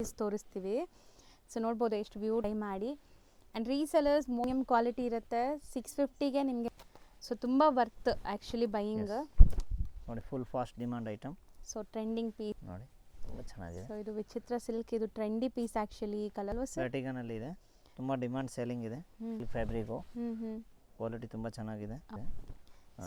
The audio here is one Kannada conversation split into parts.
ವೆರೈಟೀಸ್ ತೋರಿಸ್ತೀವಿ. ಸೊ ನೋಡ್ಬೋದು ಎಷ್ಟು ವ್ಯೂ ಟ್ರೈ ಮಾಡಿ. ಆ್ಯಂಡ್ ರೀಸೆಲರ್ಸ್ ಮೀಡಿಯಮ್ ಕ್ವಾಲಿಟಿ ಇರುತ್ತೆ. 650ಗೆ ನಿಮಗೆ ಸೊ ತುಂಬ ವರ್ತ್ ಆ್ಯಕ್ಚುಲಿ ಬೈಯಿಂಗ್. ನೋಡಿ full fast demand item. So trending piece ನೋಡಿ ತುಂಬ ಚೆನ್ನಾಗಿದೆ. ಸೊ ಇದು ವಿಚಿತ್ರ ಸಿಲ್ಕ್, ಇದು ಟ್ರೆಂಡಿ ಪೀಸ್ ಆ್ಯಕ್ಚುಲಿ. ಕಲರ್ ವ್ಯಾಟಿಗನಲ್ಲಿ ಇದೆ, ತುಂಬ ಡಿಮಾಂಡ್ ಸೇಲಿಂಗ್ ಇದೆ ಈ ಫ್ಯಾಬ್ರಿಕು. ಕ್ವಾಲಿಟಿ ತುಂಬ ಚೆನ್ನಾಗಿದೆ.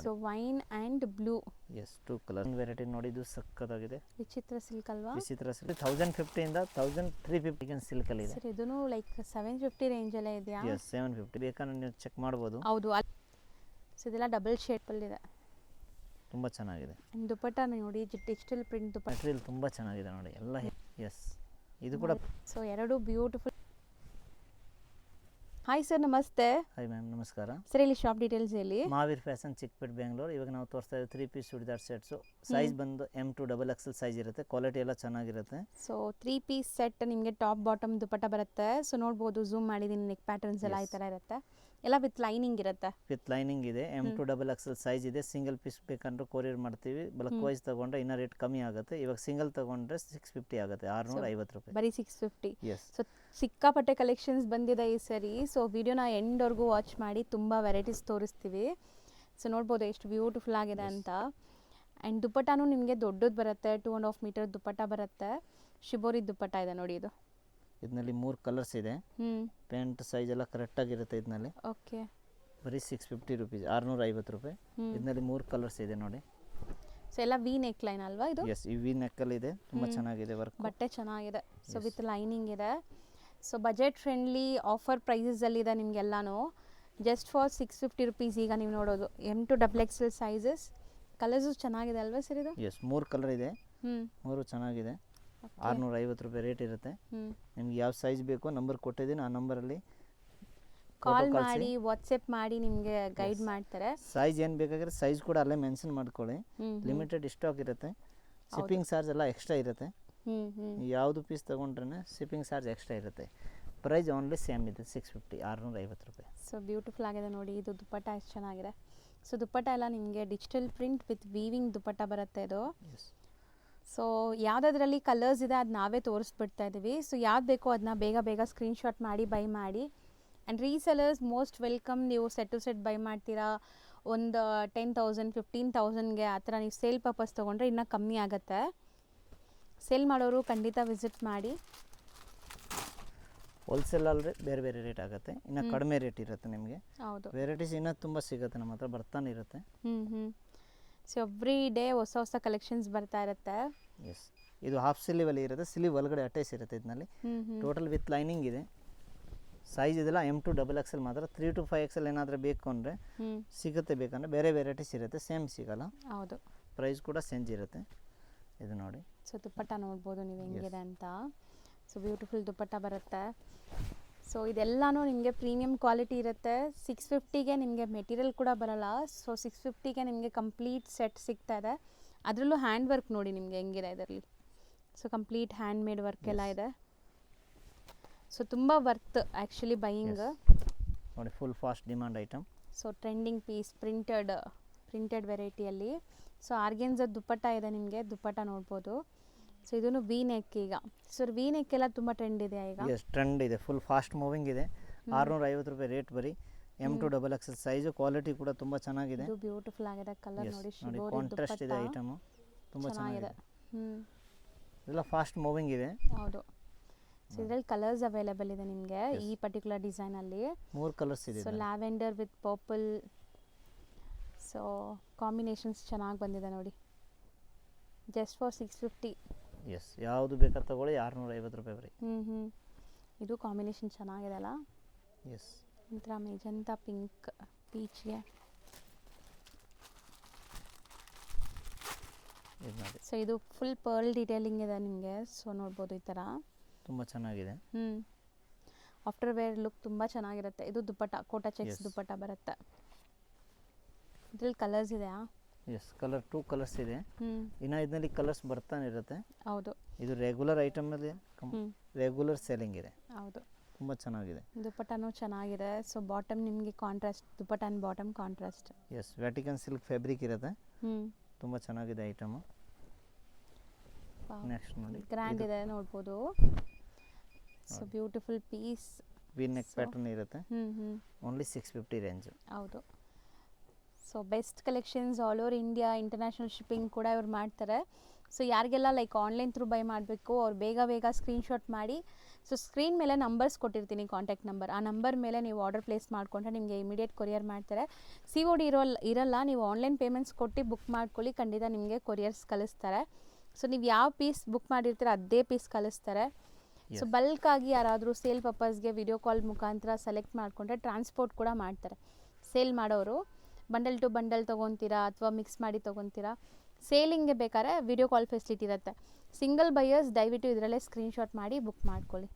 So wine and blue, yes 2 colour variety ನೋಡಿ. ಇದು ಸಕ್ಕತ್ತಾಗಿದೆ. ವಿಚಿತ್ರ ಸಿಲ್ಕ್ ಅಲ್ವಾ? ವಿಚಿತ್ರ ಸಿಲ್ಕ್ 1050 ಇಂದ 1350 ಸಿಲ್ಕ್ ಅಲ್ಲಿ ಇದೆ ಸರ್. ಇದೂ ಲೈಕ್ 750 ರೇಂಜಲ್ಲೇ ಇದೆಯಾ? ಎಸ್ 750 ಬೇಕಾದ್ರೆ ನೀವು ಚೆಕ್ ಮಾಡ್ಬೋದು. ಹೌದು. ಸೊ ಇದೆಲ್ಲ ಡಬಲ್ ಶೇಪಲ್ಲಿದೆ, ತುಂಬ ಚೆನ್ನಾಗಿದೆ. ದುಪಟ್ಟ ನೋಡಿ ಡಿಜಿಟಲ್ ಪ್ರಿಂಟ್ ದುಪಟ್ಟ. ಮೆಟೀರಿಯಲ್ ತುಂಬ ಚೆನ್ನಾಗಿದೆ ನೋಡಿ ಎಲ್ಲ. ಎಸ್ ಇದು ಕೂಡ. ಸೊ ಎರಡು ಬ್ಯೂಟಿಫುಲ್. ಹಾಯ್ ಸರ್, ನಮಸ್ತೆ. ಹಾಯ್ ಮ್ಯಾಮ್, ನಮಸ್ಕಾರ. ಸರ್ ಇಲ್ಲಿ ಶಾಪ್ ಡೀಟೇಲ್ಸ್ ಹೇಳಿ. ಮಹಾವೀರ್ ಫ್ಯಾಷನ್, ಚಿಕ್ಕಪೇಟೆ, ಬೆಂಗಳೂರು. ಇವಾಗ ನಾವು ತೋರಿಸ್ತಾ ಇದ್ದೀವಿ 3 ಪೀಸ್ ಚೂಡಿದಾರ್ ಸೆಟ್ಸು. ಸೈಜ್ ಬಂದು M2 XXL ಸೈಜ್ ಇರುತ್ತೆ. ಕ್ವಾಲಿಟಿ ಎಲ್ಲ ಚೆನ್ನಾಗಿರುತ್ತೆ. ಸೊ 3 ಪೀಸ್ ಸೆಟ್ ನಿಮಗೆ ಟಾಪ್ ಬಾಟಮ್ ದುಪಟ್ಟ ಬರುತ್ತೆ. ಸೊ ನೋಡ್ಬೋದು, ಝೂಮ್ ಮಾಡಿದ್ದೀನಿ, ನೆಕ್ ಪ್ಯಾಟರ್ನ್ಸ್ ಎಲ್ಲ ಈ ಥರ ಇರುತ್ತೆ. ಎಲ್ಲ ವಿತ್ ಲೈನಿಂಗ್ ಇರುತ್ತೆ. ವಿತ್ ಲೈನಿಂಗ್ ಇದೆ. M2 XXL ಸೈಜ್ ಇದೆ. ಸಿಂಗಲ್ ಪೀಸ್ ಬೇಕಂದ್ರೆ ಕೊರಿಯರ್ ಮಾಡ್ತೀವಿ. ಬಲ್ಕ್ ವೈಸ್ ತಗೊಂಡ್ರೆ ಇನ್ನೂ ರೇಟ್ ಕಮ್ಮಿ ಆಗುತ್ತೆ. ಇವಾಗ ಸಿಂಗಲ್ ತಗೊಂಡ್ರೆ 650 ಆಗುತ್ತೆ, 650 ರೂಪಾಯಿ. ಬರೀ 650. ಎಸ್. ಸೊ ಸಿಕ್ಕಾಪಟ್ಟೆ ಕಲೆಕ್ಷನ್ಸ್ ಬಂದಿದೆ ಈ ಸರಿ. ಸೊ ವಿಡಿಯೋನ ಎಂಡ್ವರೆಗೂ ವಾಚ್ ಮಾಡಿ, ತುಂಬ ವೆರೈಟೀಸ್ ತೋರಿಸ್ತೀವಿ. ಸೊ ನೋಡ್ಬೋದು ಎಷ್ಟು ಬ್ಯೂಟಿಫುಲ್ ಆಗಿದೆ ಅಂತ. ಆ್ಯಂಡ್ ದುಪಟ್ಟಾನು ನಿಮಗೆ ದೊಡ್ಡದು ಬರುತ್ತೆ, 2.5 ಮೀಟರ್ ದುಪಟ್ಟ ಬರುತ್ತೆ. ಶಿಬೋರಿ ದುಪಟ್ಟ ಇದೆ ನೋಡಿ. ಇದು ಇದರಲ್ಲಿ 3 ಕಲರ್ಸ್ ಇದೆ. ಪ್ಯಾಂಟ್ ಸೈಜ್ ಎಲ್ಲ ಕರೆಕ್ಟಾಗಿರುತ್ತೆ ಇದರಲ್ಲಿ. ಓಕೆ. ಬರೀ 650 ರುಪೀಸ್, 650 ರೂಪಾಯಿ. ಇದರಲ್ಲಿ 3 ಕಲರ್ಸ್ ಇದೆ ನೋಡಿ. ಸೊ ಎಲ್ಲ ವಿ ನೆಕ್ ಲೈನ್ ಅಲ್ವಾ ಇದು? ಎಸ್, ಈ ವಿ ನೆಕ್ಕಲ್ಲಿ ಇದೆ. ತುಂಬ ಚೆನ್ನಾಗಿದೆ ವರ್ಕ್. ಬಟ್ಟೆ ಚೆನ್ನಾಗಿದೆ. ಸೊ ವಿತ್ ಲೈನಿಂಗ್ ಇದೆ. ಸೊ ಬಜೆಟ್ ಫ್ರೆಂಡ್ಲಿ ಆಫರ್ ಪ್ರೈಸಸಲ್ಲಿದೆ ನಿಮಗೆಲ್ಲಾನು. Just for 650 rupees. ಈಗ ನೀವು ನೋಡೋದು M2 XXL ಸೈಜಸ್. ಕಲರ್ಸು ಚೆನ್ನಾಗಿದೆ ಅಲ್ವಾ ಸರ್ ಇದು? ಎಸ್, 3 ಕಲರ್ ಇದೆ. 3 ಚೆನ್ನಾಗಿದೆ. 650 ರೂಪಾಯಿ ರೇಟ್ ಇರುತ್ತೆ. ನಿಮ್ಗೆ ಯಾವ ಸೈಜ್ ಬೇಕೋ ನಂಬರ್ ಕೊಟ್ಟಿದ್ದೀನಿ, ಆ ನಂಬರಲ್ಲಿ ಕಾಲ್ ಮಾಡಿ, ವಾಟ್ಸಪ್ ಮಾಡಿ, ನಿಮಗೆ ಗೈಡ್ ಮಾಡ್ತಾರೆ. ಸೈಜ್ ಏನು ಬೇಕಾಗಿರೋ ಸೈಜ್ ಕೂಡ ಅಲ್ಲೇ ಮೆನ್ಷನ್ ಮಾಡ್ಕೊಳ್ಳಿ. ಲಿಮಿಟೆಡ್ ಸ್ಟಾಕ್ ಇರುತ್ತೆ. ಶಿಪ್ಪಿಂಗ್ ಚಾರ್ಜ್ ಎಲ್ಲ ಎಕ್ಸ್ಟ್ರಾ ಇರುತ್ತೆ. ಯಾವುದು ಪೀಸ್ ತೊಗೊಂಡ್ರೆ ಶಿಪ್ಪಿಂಗ್ ಚಾರ್ಜ್ ಎಕ್ಸ್ಟ್ರಾ ಇರುತ್ತೆ. ಪ್ರೈಸ್ ಓನ್ಲಿ ಸೇಮ್ ಇದೆ, 650, 650 ರೂಪಾಯಿ. ಸೊ ಬ್ಯೂಟಿಫುಲ್ ಆಗಿದೆ ನೋಡಿ. ಇದು ದುಪಟ್ಟ ಎಷ್ಟು ಚೆನ್ನಾಗಿದೆ. ಸೊ ದುಪಟ್ಟ ಎಲ್ಲ ನಿಮಗೆ digital print with weaving dupatta ಬರುತ್ತೆ ಇದು. ಸೊ ಯಾವುದಾದ್ರಲ್ಲಿ ಕಲರ್ಸ್ ಇದೆ ಅದು ನಾವೇ ತೋರಿಸ್ಬಿಡ್ತಾ ಇದ್ದೀವಿ. ಸೊ ಯಾವ್ದು ಬೇಕೋ ಅದನ್ನ ಬೇಗ ಬೇಗ ಸ್ಕ್ರೀನ್ಶಾಟ್ ಮಾಡಿ ಬೈ ಮಾಡಿ. And resellers most welcome. ನೀವು ಸೆಟ್ ಟು ಸೆಟ್ ಬೈ ಮಾಡ್ತೀರಾ, ಒಂದು 10,000 15,000ಗೆ ಆ ಥರ ನೀವು ಸೇಲ್ ಪರ್ಪಸ್ ತೊಗೊಂಡ್ರೆ ಇನ್ನೂ ಕಮ್ಮಿ ಆಗುತ್ತೆ. ಸೇಲ್ ಮಾಡೋರು ಖಂಡಿತ ವಿಸಿಟ್ ಮಾಡಿ. ಹೋಲ್ಸೇಲ್ ಅಲ್ಲದೆ ಬೇರೆ ಬೇರೆ ರೇಟ್ ಆಗುತ್ತೆ, ಇನ್ನು ಕಡಿಮೆ ರೇಟ್ ಇರುತ್ತೆ ನಿಮಗೆ. ಹೌದು, ವೆರೈಟೀಸ್ ಇನ್ನೂ ತುಂಬ ಸಿಗುತ್ತೆ ನಮ್ಮ ಹತ್ರ, ಬರ್ತಾನೆ ಇರುತ್ತೆ. ಸೊ ಎವ್ರಿ ಡೇ ಹೊಸ ಹೊಸ ಕಲೆಕ್ಷನ್ಸ್ ಬರ್ತಾ ಇರುತ್ತೆ. ಎಸ್, ಇದು ಹಾಫ್ ಸ್ಲೀವಲ್ಲಿ ಇರುತ್ತೆ. ಸ್ಲೀವ್ ಒಳಗಡೆ ಅಟ್ಯಾಚ್ ಇರುತ್ತೆ ಇದರಲ್ಲಿ. ಟೋಟಲ್ ವಿತ್ ಲೈನಿಂಗ್ ಇದೆ. ಸೈಜ್ ಇದೆಲ್ಲ M2 XXL ಮಾತ್ರ. 3 to 5 XL ಏನಾದರೂ ಬೇಕು ಅಂದರೆ ಸಿಗುತ್ತೆ. ಬೇಕಂದರೆ ಬೇರೆ ವೆರೈಟೀಸ್ ಇರುತ್ತೆ, ಸೇಮ್ ಸಿಗಲ್ಲ. ಹೌದು. ಪ್ರೈಸ್ ಕೂಡ ಸೇಂಜ್ ಇರುತ್ತೆ. ಇದು ನೋಡಿ. ಸೊ ದುಪಟ್ಟ ನೋಡ್ಬೋದು ನೀವು ಹೆಂಗಿದೆ ಅಂತ. ಸೊ ಬ್ಯೂಟಿಫುಲ್ ದುಪಟ್ಟ ಬರುತ್ತೆ. ಸೊ ಇದೆಲ್ಲನೂ ನಿಮಗೆ ಪ್ರೀಮಿಯಂ ಕ್ವಾಲಿಟಿ ಇರುತ್ತೆ. 650ಗೆ ನಿಮಗೆ ಮೆಟೀರಿಯಲ್ ಕೂಡ ಬರಲ್ಲ. ಸೊ 650ಗೆ ನಿಮಗೆ ಕಂಪ್ಲೀಟ್ ಸೆಟ್ ಸಿಗ್ತಾ ಇದೆ. ಅದರಲ್ಲೂ ಹ್ಯಾಂಡ್ ವರ್ಕ್ ನೋಡಿ ನಿಮಗೆ ಹೆಂಗಿದೆ ಇದರಲ್ಲಿ. So complete hand made work ಎಲ್ಲ ಇದೆ. ಸೊ ತುಂಬ ವರ್ತ್ ಆ್ಯಕ್ಚುಲಿ ಬೈಯಿಂಗ್. ನೋಡಿ full fast demand item. So trending piece, printed ವೆರೈಟಿಯಲ್ಲಿ. ಸೊ ಆರ್ಗೆನ್ಸ ದುಪಟ್ಟ ಇದೆ ನಿಮಗೆ. ದುಪಟ್ಟ ನೋಡ್ಬೋದು. ಸೊ ಇದನ್ನು ವಿ ನೆಕ್. ಈಗ ಸೊ ವಿ ನೆಕ್ ಎಲ್ಲ ತುಂಬ ಟ್ರೆಂಡ್ ಇದೆ ಈಗ. ಎಸ್, ಟ್ರೆಂಡ್ ಇದೆ. ಫುಲ್ ಫಾಸ್ಟ್ ಮೂವಿಂಗ್ ಇದೆ. 650 ರೂಪಾಯಿ ರೇಟ್ ಬರೀ. M2 XXL size. ಕ್ವಾಲಿಟಿ ಕೂಡ ತುಂಬ ಚೆನ್ನಾಗಿದೆ. ಇದು ಬ್ಯೂಟಿಫುಲ್ ಆಗಿದೆ. ಕಲರ್ ನೋಡಿ, ಕಾಂಟ್ರಾಸ್ಟ್ ಇದೆ ಐಟಮು, ತುಂಬ ಚೆನ್ನಾಗಿದೆ. ಇದೆಲ್ಲ ಫಾಸ್ಟ್ ಮೂವಿಂಗ್ ಇದೆ. ಹೌದು. ಸೊ ಇದರಲ್ಲಿ ಕಲರ್ಸ್ ಅವೈಲೇಬಲ್ ಇದೆ ನಿಮಗೆ ಈ ಪರ್ಟಿಕ್ಯುಲರ್ ಡಿಸೈನಲ್ಲಿ. 3 ಕಲರ್ಸ್ ಇದೆ. So lavender with purple. So combinations ಚೆನ್ನಾಗಿ ಬಂದಿದೆ ನೋಡಿ. Just for 650. ಎಸ್, ಯಾವುದು ಬೇಕಾದ್ರೆ ತಗೊಳ್ಳಿ, 650 ರೂಪಾಯಿ ಬರೀ. ಇದು ಕಾಂಬಿನೇಷನ್ ಚೆನ್ನಾಗಿದೆ ಅಲ್ಲ? ಎಸ್. ಒಂಥರ ಮೆಜೆಂಟಾ ಪಿಂಕ್ ಪೀಚ್ಗೆ. ಸೊ ಇದು ಫುಲ್ ಪರ್ಲ್ ಡೀಟೇಲಿಂಗ್ ಇದೆ ನಿಮಗೆ. ಸೊ ನೋಡ್ಬೋದು ಈ ಥರ ತುಂಬ ಚೆನ್ನಾಗಿದೆ. ಆಫ್ಟರ್ ವೇರ್ ಲುಕ್ ತುಂಬ ಚೆನ್ನಾಗಿರುತ್ತೆ. ಇದು ದುಪಟ್ಟ ಕೋಟಾ ಚೆಕ್ಸ್ ದುಪಟ್ಟ ಬರುತ್ತೆ. ಇದ್ರಲ್ಲಿ ಕಲರ್ಸ್ ಇದೆಯಾ? ಎಸ್, ಕಲರ್ 2 ಕಲರ್ಸ್ ಇದೆ. ಇನ್ನು ಇದರಲ್ಲಿ ಕಲರ್ಸ್ ಬರ್ತಾನೆ ಇರುತ್ತೆ. ಹೌದು. ಇದು ರೆಗ್ಯುಲರ್ ಐಟಮ್ ಅಲ್ಲಿ ರೆಗ್ಯುಲರ್ ಸೇಲಿಂಗ್ ಇದೆ. ಹೌದು, ತುಂಬ ಚೆನ್ನಾಗಿದೆ. ದುಪಟ್ಟನೂ ಚೆನ್ನಾಗಿದೆ. ಸೊ ಬಾಟಮ್ ನಿಮಗೆ contrast, dupatta and bottom contrast. Yes, Vatican silk fabric ಇರುತ್ತೆ. ತುಂಬ ಚೆನ್ನಾಗಿದೆ ಐಟಮು. ನೆಕ್ಸ್ಟ್ ನೋಡಿ, ಗ್ರ್ಯಾಂಡ್ ಇದೆ ನೋಡ್ಬೋದು. So beautiful piece. V neck pattern ಇರುತ್ತೆ. Only 650 range. ಹೌದು. So best collections all over India, international shipping ಕೂಡ ಇವ್ರು ಮಾಡ್ತಾರೆ. ಸೊ ಯಾರಿಗೆಲ್ಲ ಲೈಕ್ ಆನ್ಲೈನ್ ಥ್ರೂ ಬೈ ಮಾಡಬೇಕು ಅವ್ರು ಬೇಗ ಸ್ಕ್ರೀನ್ಶಾಟ್ ಮಾಡಿ, ಸೊ ಸ್ಕ್ರೀನ್ ಮೇಲೆ ನಂಬರ್ಸ್ ಕೊಟ್ಟಿರ್ತೀನಿ, ಕಾಂಟ್ಯಾಕ್ಟ್ ನಂಬರ್. ಆ ನಂಬರ್ ಮೇಲೆ ನೀವು ಆರ್ಡರ್ ಪ್ಲೇಸ್ ಮಾಡಿಕೊಂಡ್ರೆ ನಿಮಗೆ ಇಮಿಡಿಯೇಟ್ ಕೊರಿಯರ್ ಮಾಡ್ತಾರೆ. COD ಇರಲ್ಲ, ನೀವು ಆನ್ಲೈನ್ ಪೇಮೆಂಟ್ಸ್ ಕೊಟ್ಟು ಬುಕ್ ಮಾಡ್ಕೊಳ್ಳಿ, ಖಂಡಿತ ನಿಮಗೆ ಕೊರಿಯರ್ಸ್ ಕಳಿಸ್ತಾರೆ. ಸೊ ನೀವು ಯಾವ ಪೀಸ್ ಬುಕ್ ಮಾಡಿರ್ತೀರ ಅದೇ ಪೀಸ್ ಕಳಿಸ್ತಾರೆ. ಸೊ ಬಲ್ಕಾಗಿ ಯಾರಾದರೂ ಸೇಲ್ ಪರ್ಪಸ್ಗೆ ವಿಡಿಯೋ ಕಾಲ್ ಮುಖಾಂತರ ಸೆಲೆಕ್ಟ್ ಮಾಡಿಕೊಂಡ್ರೆ ಟ್ರಾನ್ಸ್ಪೋರ್ಟ್ ಕೂಡ ಮಾಡ್ತಾರೆ. ಸೇಲ್ ಮಾಡೋರು ಬಂಡಲ್ ಟು ಬಂಡಲ್ ತೊಗೊತೀರಾ ಅಥವಾ ಮಿಕ್ಸ್ ಮಾಡಿ ತೊಗೊತೀರಾ, ಸೇಲಿಂಗ್ಗೆ ಬೇಕಾದ್ರೆ ವಿಡಿಯೋ ಕಾಲ್ ಫೆಸಿಲಿಟಿ ಇರುತ್ತೆ. ಸಿಂಗಲ್ ಬೈಯರ್ಸ್ ದಯವಿಟ್ಟು ಇದರಲ್ಲೇ ಸ್ಕ್ರೀನ್ಶಾಟ್ ಮಾಡಿ ಬುಕ್ ಮಾಡ್ಕೊಳ್ಳಿ.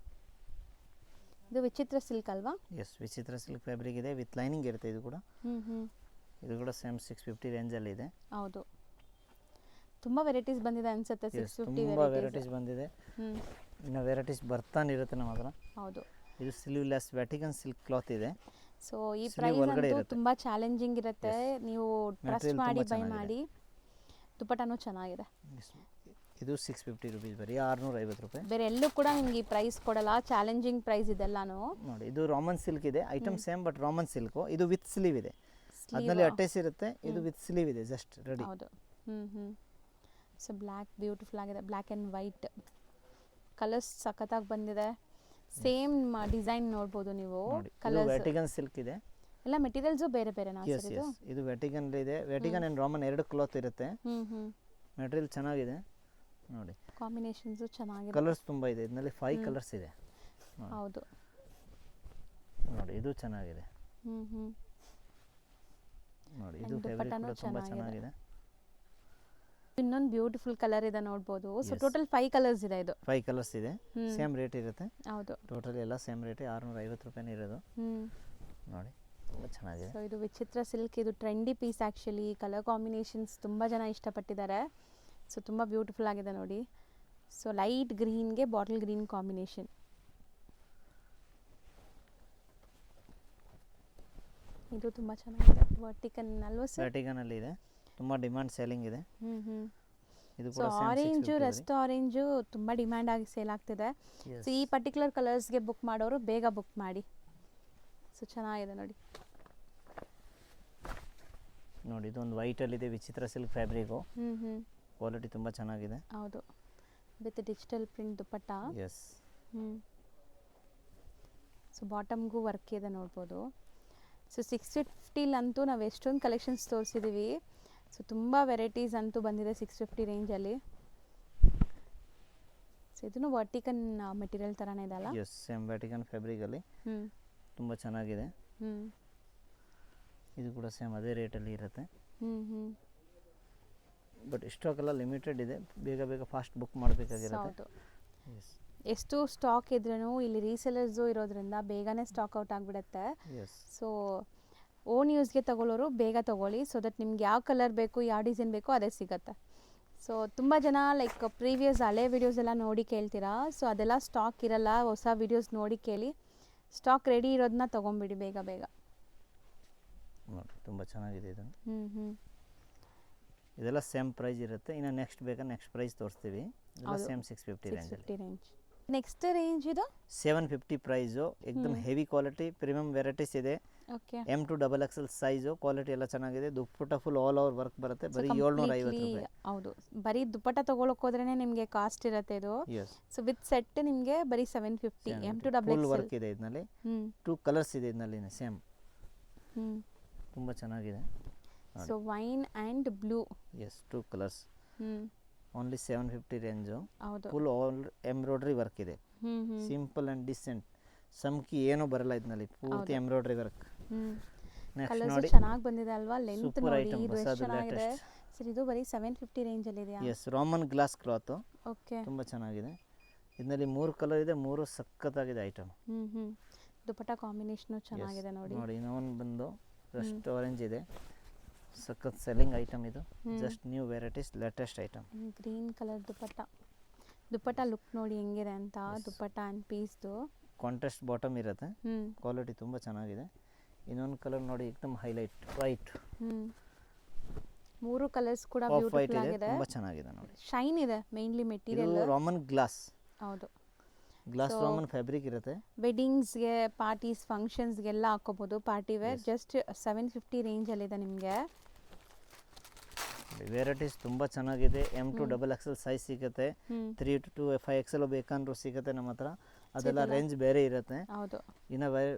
ಇದು ವಿಚಿತ್ರ ಸಿಲ್ಕ್ ಅಲ್ವಾ? ಎಸ್, ವಿಚಿತ್ರ ಸಿಲ್ಕ್ ಫ್ಯಾಬ್ರಿಕ್ ಇದೆ, ವಿತ್ ಲೈನಿಂಗ್ ಇರುತ್ತೆ. ಇದು ಕೂಡ ಇದು ಕೂಡ ಸೇಮ್ 650 ರೇಂಜಲ್ಲಿ ಇದೆ. ಹೌದು, ತುಂಬ ವೆರೈಟೀಸ್ ಬಂದಿದೆ ಅನ್ಸುತ್ತೆ. 650 ತುಂಬ ವೆರೈಟೀಸ್ ಬಂದಿದೆ. ಇನ್ನು ವೆರೈಟೀಸ್ ಬರ್ತಾನೆ ಇರುತ್ತೆ ನಮ್ಮ ಹತ್ರ. ಹೌದು, ಇದು ಸ್ಲೀವ್ಲೆಸ್ ವ್ಯಾಟಿಕನ್ ಸಿಲ್ಕ್ ಕ್ಲಾತ್ ಇದೆ. ಸೊ ಈ ಪ್ರೈಸ್ ಅಂತೂ ತುಂಬ ಚಾಲೆಂಜಿಂಗ್ ಇರುತ್ತೆ. ನೀವು ಟ್ರಸ್ಟ್ ಮಾಡಿ ಬೈ ಮಾಡಿ. ದುಪ್ಪಟ್ಟನೂ ಚೆನ್ನಾಗಿದೆ. ಇದು 650 ರುಪೀಸ್, ಬರೀ 650 ರೂಪಾಯಿ. ಬೇರೆ ಎಲ್ಲೂ ಕೂಡ ನಿಮ್ಗೆ ಈ ಪ್ರೈಸ್ ಕೊಡಲ್ಲ, ಚಾಲೆಂಜಿಂಗ್ ಪ್ರೈಸ್ ಇದೆಲ್ಲಾನು. ನೋಡಿ, ಇದು ರಾಮನ್ ಸಿಲ್ಕ್ ಇದೆ. Item same but Raman silk. ಇದು ವಿತ್ ಸ್ಲೀವ್ ಇದೆ, ಅದರಲ್ಲಿ ಅಟ್ಯಾಚ್ ಇರುತ್ತೆ. ಇದು ವಿತ್ ಸ್ಲೀವ್ ಇದೆ, ಜಸ್ಟ್ ರೆಡಿ. ಹೌದು. ಸೊ ಬ್ಲ್ಯಾಕ್ ಬ್ಯೂಟಿಫುಲ್ ಆಗಿದೆ, ಬ್ಲ್ಯಾಕ್ ಆ್ಯಂಡ್ ವೈಟ್ ಕಲರ್ಸ್ ಸಖತ್ತಾಗಿ ಬಂದಿದೆ. ಸೇಮ್ ಡಿಸೈನ್ ನೋಡ್ಬೋದು ನೀವು. ಕಲರ್ಸ್ ವ್ಯಾಟಿಕನ್ ಸಿಲ್ಕ್ ಇದೆ. ಎಲ್ಲ ಮೆಟೀರಿಯಲ್ಸು ಬೇರೆ ಬೇರೆ. ಇದು ವ್ಯಾಟಿಕನ್ ಇದೆ. ವ್ಯಾಟಿಕನ್ ಆ್ಯಂಡ್ ರಾಮನ್ ಎರಡು ಕ್ಲಾತ್ ಇರುತ್ತೆ. ಮೆಟೀರಿಯಲ್ ಚೆನ್ನಾಗಿದೆ ನೋಡಿ. ಕಾಂಬಿನೇಷನ್ಸ್ ಚೆನ್ನಾಗಿದೆ. ಕಲರ್ಸ್ ತುಂಬ ಇದೆ. ಇದರಲ್ಲಿ 5 ಕಲರ್ಸ್ ಇದೆ. ಹೌದು ನೋಡಿ, ಇದು ಚೆನ್ನಾಗಿದೆ ನೋಡಿ. ಇದು ಫ್ಯಾಬ್ರಿಕ್ ಕೂಡ ತುಂಬ ಚೆನ್ನಾಗಿದೆ. ಇನ್ನೊಂದು ಬ್ಯೂಟಿಫುಲ್ ಕಲರ್ ಇದೆ ನೋಡ್ಬೋದು. ಸೊ ಟೋಟಲ್ 5 ಕಲರ್ಸ್ ಇದೆ. ಇದು 5 ಕಲರ್ಸ್ ಇದೆ. ಸೇಮ್ ರೇಟ್ ಇರುತ್ತೆ. ಹೌದು, ಟೋಟಲ್ ಎಲ್ಲ ಸೇಮ್ ರೇಟ್ 650 ರೂಪಾಯಿ ಇರೋದು. ನೋಡಿ, ತುಂಬ ಚೆನ್ನಾಗಿದೆ. ಸೊ ಇದು ವಿಚಿತ್ರ ಸಿಲ್ಕ್. ಇದು trendy piece actually. Colour combinations ತುಂಬ ಜನ ಇಷ್ಟಪಟ್ಟಿದ್ದಾರೆ. ಸೊ ತುಂಬ ಬ್ಯೂಟಿಫುಲ್ ಆಗಿದೆ ನೋಡಿ. ಸೊ ಲೈಟ್ ಗ್ರೀನ್ಗೆ ಬಾಟಲ್ ಗ್ರೀನ್ ಕಾಂಬಿನೇಷನ್. ಇದು ತುಂಬ ಚೆನ್ನಾಗಿದೆ. ವರ್ಟಿಕನ್ ಅಲ್ವಾ ಸರ್? ವರ್ಟಿಕನ್ ಅಲ್ಲಿ ಇದೆ. ತುಂಬ ಡಿಮಾಂಡ್ ಸೇಲಿಂಗ್ ಇದೆ. ಇದು ಸೊ ಆರೆಂಜು, ರೆಸ್ಟ್ ಆರೆಂಜು ತುಂಬ ಡಿಮ್ಯಾಂಡ್ ಆಗಿ ಸೇಲ್ ಆಗ್ತಿದೆ. ಸೊ ಈ ಪರ್ಟಿಕ್ಯುಲರ್ ಕಲರ್ಸ್ಗೆ ಬುಕ್ ಮಾಡೋರು ಬೇಗ ಬುಕ್ ಮಾಡಿ. ಸೊ ಚೆನ್ನಾಗಿದೆ ನೋಡಿ. ನೋಡಿ, ಇದೊಂದು ವೈಟಲ್ಲಿದೆ, ವಿಚಿತ್ರ ಸಿಲ್ಕ್ ಫ್ಯಾಬ್ರಿಕು. ಕ್ವಾಲಿಟಿ ತುಂಬ ಚೆನ್ನಾಗಿದೆ. ಹೌದು, with digital print dupatta. Yes. So ಬಾಟಮ್ಗೂ ವರ್ಕ್ ಇದೆ ನೋಡ್ಬೋದು. ಸೊ 650ಲಂತೂ ನಾವು ಎಷ್ಟೊಂದು ಕಲೆಕ್ಷನ್ಸ್ ತೋರಿಸಿದ್ದೀವಿ. ಸೊ ತುಂಬ ವೆರೈಟೀಸ್ ಅಂತೂ ಬಂದಿದೆ 650 ರೇಂಜಲ್ಲಿ. ಸೊ ಇದನ್ನು ವರ್ಟಿಕನ್ ಮೆಟೀರಿಯಲ್ ಥರನೇ ಇದೆ ಅಲ್ಲ? ಎಸ್, ಸೇಮ್ ವರ್ಟಿಕನ್ ಫ್ಯಾಬ್ರಿಕಲ್ಲಿ ತುಂಬ ಚೆನ್ನಾಗಿದೆ. ಇದು ಕೂಡ ಸೇಮ್ ಅದೇ ರೇಟಲ್ಲಿ ಇರುತ್ತೆ. ಬಟ್ ಸ್ಟಾಕ್ ಎಲ್ಲ ಲಿಮಿಟೆಡ್ ಇದೆ. ಬೇಗ ಫಾಸ್ಟ್ ಬುಕ್ ಮಾಡಬೇಕಾಗಿರುತ್ತೆ. ಎಷ್ಟು ಸ್ಟಾಕ್ ಇದ್ರೂ ಇಲ್ಲಿ ರೀಸೆಲರ್ಸು ಇರೋದ್ರಿಂದ ಬೇಗನೆ ಸ್ಟಾಕ್ ಔಟ್ ಆಗಿಬಿಡುತ್ತೆ. ಸೊ ಓನ್ ಯೂಸ್ಗೆ ತಗೊಳ್ಳೋರು ಬೇಗ ತೊಗೊಳ್ಳಿ, ಸೊ ದಟ್ ನಿಮ್ಗೆ ಯಾವ ಕಲರ್ ಬೇಕು, ಯಾವ ಡಿಸೈನ್ ಬೇಕೋ ಅದೇ ಸಿಗುತ್ತೆ. ಸೊ ತುಂಬ ಜನ ಲೈಕ್ ಪ್ರೀವಿಯಸ್ ಹಳೆ ವಿಡಿಯೋಸ್ ಎಲ್ಲ ನೋಡಿ ಕೇಳ್ತೀರಾ. ಸೊ ಅದೆಲ್ಲ ಸ್ಟಾಕ್ ಇರಲ್ಲ. ಹೊಸ ವಿಡಿಯೋಸ್ ನೋಡಿ ಕೇಳಿ. ಸ್ಟಾಕ್ ರೆಡಿ ಇರೋದನ್ನ ತೊಗೊಂಬಿಡಿ ಬೇಗ. ನೋಡಿ, ತುಂಬ ಚೆನ್ನಾಗಿದೆ ಇದು. ಇದೆಲ್ಲ ಸೇಮ್ ಪ್ರೈಸ್ ಇರುತ್ತೆ. ಇನ್ನು ನೆಕ್ಸ್ಟ್ ನೆಕ್ಸ್ಟ್ ಪ್ರೈಸ್ ತೋರಿಸ್ತೀವಿ. ಇದೆಲ್ಲ ಸೇಮ್ 650 ರೇಂಜ್. ನೆಕ್ಸ್ಟ್ ರೇಂಜ್ ಇದು 750 ಪ್ರೈಸು. ಏಕದಮ್ ಹೆವಿ ಕ್ವಾಲಿಟಿ ಪ್ರೀಮಿಯಂ ವೆರೈಟೀಸ್ ಇದೆ. Okay, M to XXL size. Quality ಎಲ್ಲ ಚೆನ್ನಾಗಿದೆ. Dupatta full all over work ಬರುತ್ತೆ. ಬರೀ 750 ರೂಪಾಯಿ. ಹೌದು, ಬರೀ ದುಪ್ಪಟ್ಟ ತೊಗೊಳಕ್ಕೆ ಹೋದ್ರೇ ನಿಮಗೆ ಕಾಸ್ಟ್ ಇರುತ್ತೆ ಇದು. ಸೊ ವಿತ್ ಸೆಟ್ ನಿಮಗೆ ಬರೀ 750. M to XXL full work ಇದೆ ಇದರಲ್ಲಿ. 2 ಕಲರ್ಸ್ ಇದೆ ಇದರಲ್ಲಿ ಸೇಮ್. ತುಂಬ ಚೆನ್ನಾಗಿದೆ. So wine and blue. Yes, 2 colours. Only 750 range. ಹೌದು, ಫುಲ್ ಆಲ್ ಎಂಬ್ರಾಯ್ಡ್ರಿ ವರ್ಕ್ ಇದೆ. Simple and decent. ಸಮಕಿ ಏನೂ ಬರಲ್ಲ ಇದರಲ್ಲಿ, ಪೂರ್ತಿ ಎಂಬ್ರಾಯ್ಡ್ರಿ ವರ್ಕ್. ನೆಕ್ಸ್ಟ್ ನೋಡಿ, ಚೆನ್ನಾಗಿ ಬಂದಿದೆ ಅಲ್ವಾ? ಲೆಂತ್ ನೋಡಿ, ಇದು ಎಷ್ಟು ಚೆನ್ನಾಗಿದೆ ಸರ್. ಇದು ಬರೀ 750 ರೇಂಜಲ್ಲಿ ಇದೆಯಾ? ಎಸ್, ರಾಮನ್ ಗ್ಲಾಸ್ ಕ್ಲಾತ್. ಓಕೆ, ತುಂಬ ಚೆನ್ನಾಗಿದೆ. ಇದರಲ್ಲಿ 3 ಕಲರ್ ಇದೆ. 3 ಸಖತ್ತಾಗಿದೆ ಐಟಮ್. ದುಪ್ಪಟ್ಟ ಕಾಂಬಿನೇಷನು ಚೆನ್ನಾಗಿದೆ ನೋಡಿ. ಇನ್ನೊಂದು ಬಂದು ರಸ್ಟ್ ಆರೆಂಜ್ ಇದೆ. ಸಖತ್ ಸೆಲ್ಲಿಂಗ್ ಐಟಮ್ ಇದು. Just new varieties, latest item. Green colour dupatta look ನೋಡಿ ಹೆಂಗಿದೆ ಅಂತ. ದುಪ್ಪಟ್ಟ ಆ್ಯಂಡ್ ಪೀಸ್ದು ಕಾಂಟ್ರಾಸ್ಟ್ ಬಾಟಮ್ ಇರುತ್ತೆ. ಕ್ವಾಲಿಟಿ ತುಂಬ ಚೆನ್ನಾಗಿದೆ. ಇನ್ನೊಂದು ಕಲರ್ ನೋಡಿ, ಏಕದಮ್ ಹೈಲೈಟ್ ವೈಟ್. 3 ಕಲರ್ಸ್ ಕೂಡ ಬ್ಯೂಟಿಫುಲ್ ಆಗಿದೆ. ತುಂಬ ಚೆನ್ನಾಗಿದೆ ನೋಡಿ. ಶೈನ್ ಇದೆ ಮೇನ್ಲಿ ಮೆಟೀರಿಯಲ್. Roman glass. ಹೌದು, ಗ್ಲಾಸ್ ರೋಮನ್ ಫ್ಯಾಬ್ರಿಕ್ ಇರುತ್ತೆ. ವೆಡ್ಡಿಂಗ್ಸ್ಗೆ ಪಾರ್ಟೀಸ್ ಫಂಕ್ಷನ್ಸ್ಗೆಲ್ಲ ಹಾಕೋಬೋದು. ಪಾರ್ಟಿ ವೇರ್ ಜಸ್ಟ್ 750 ರೇಂಜಲ್ಲಿದೆ ನಿಮಗೆ. ವೆರೈಟೀಸ್ ತುಂಬ ಚೆನ್ನಾಗಿದೆ. M2 XXL ಸೈಜ್ ಸಿಗುತ್ತೆ. 3 to 5 XL ಬೇಕಂದ್ರೂ ಸಿಗುತ್ತೆ ನಮ್ಮ ಹತ್ರ. ಅದೆಲ್ಲ ರೇಂಜ್ ಬೇರೆ ಇರುತ್ತೆ. ಹೌದು. ಇನ್ನು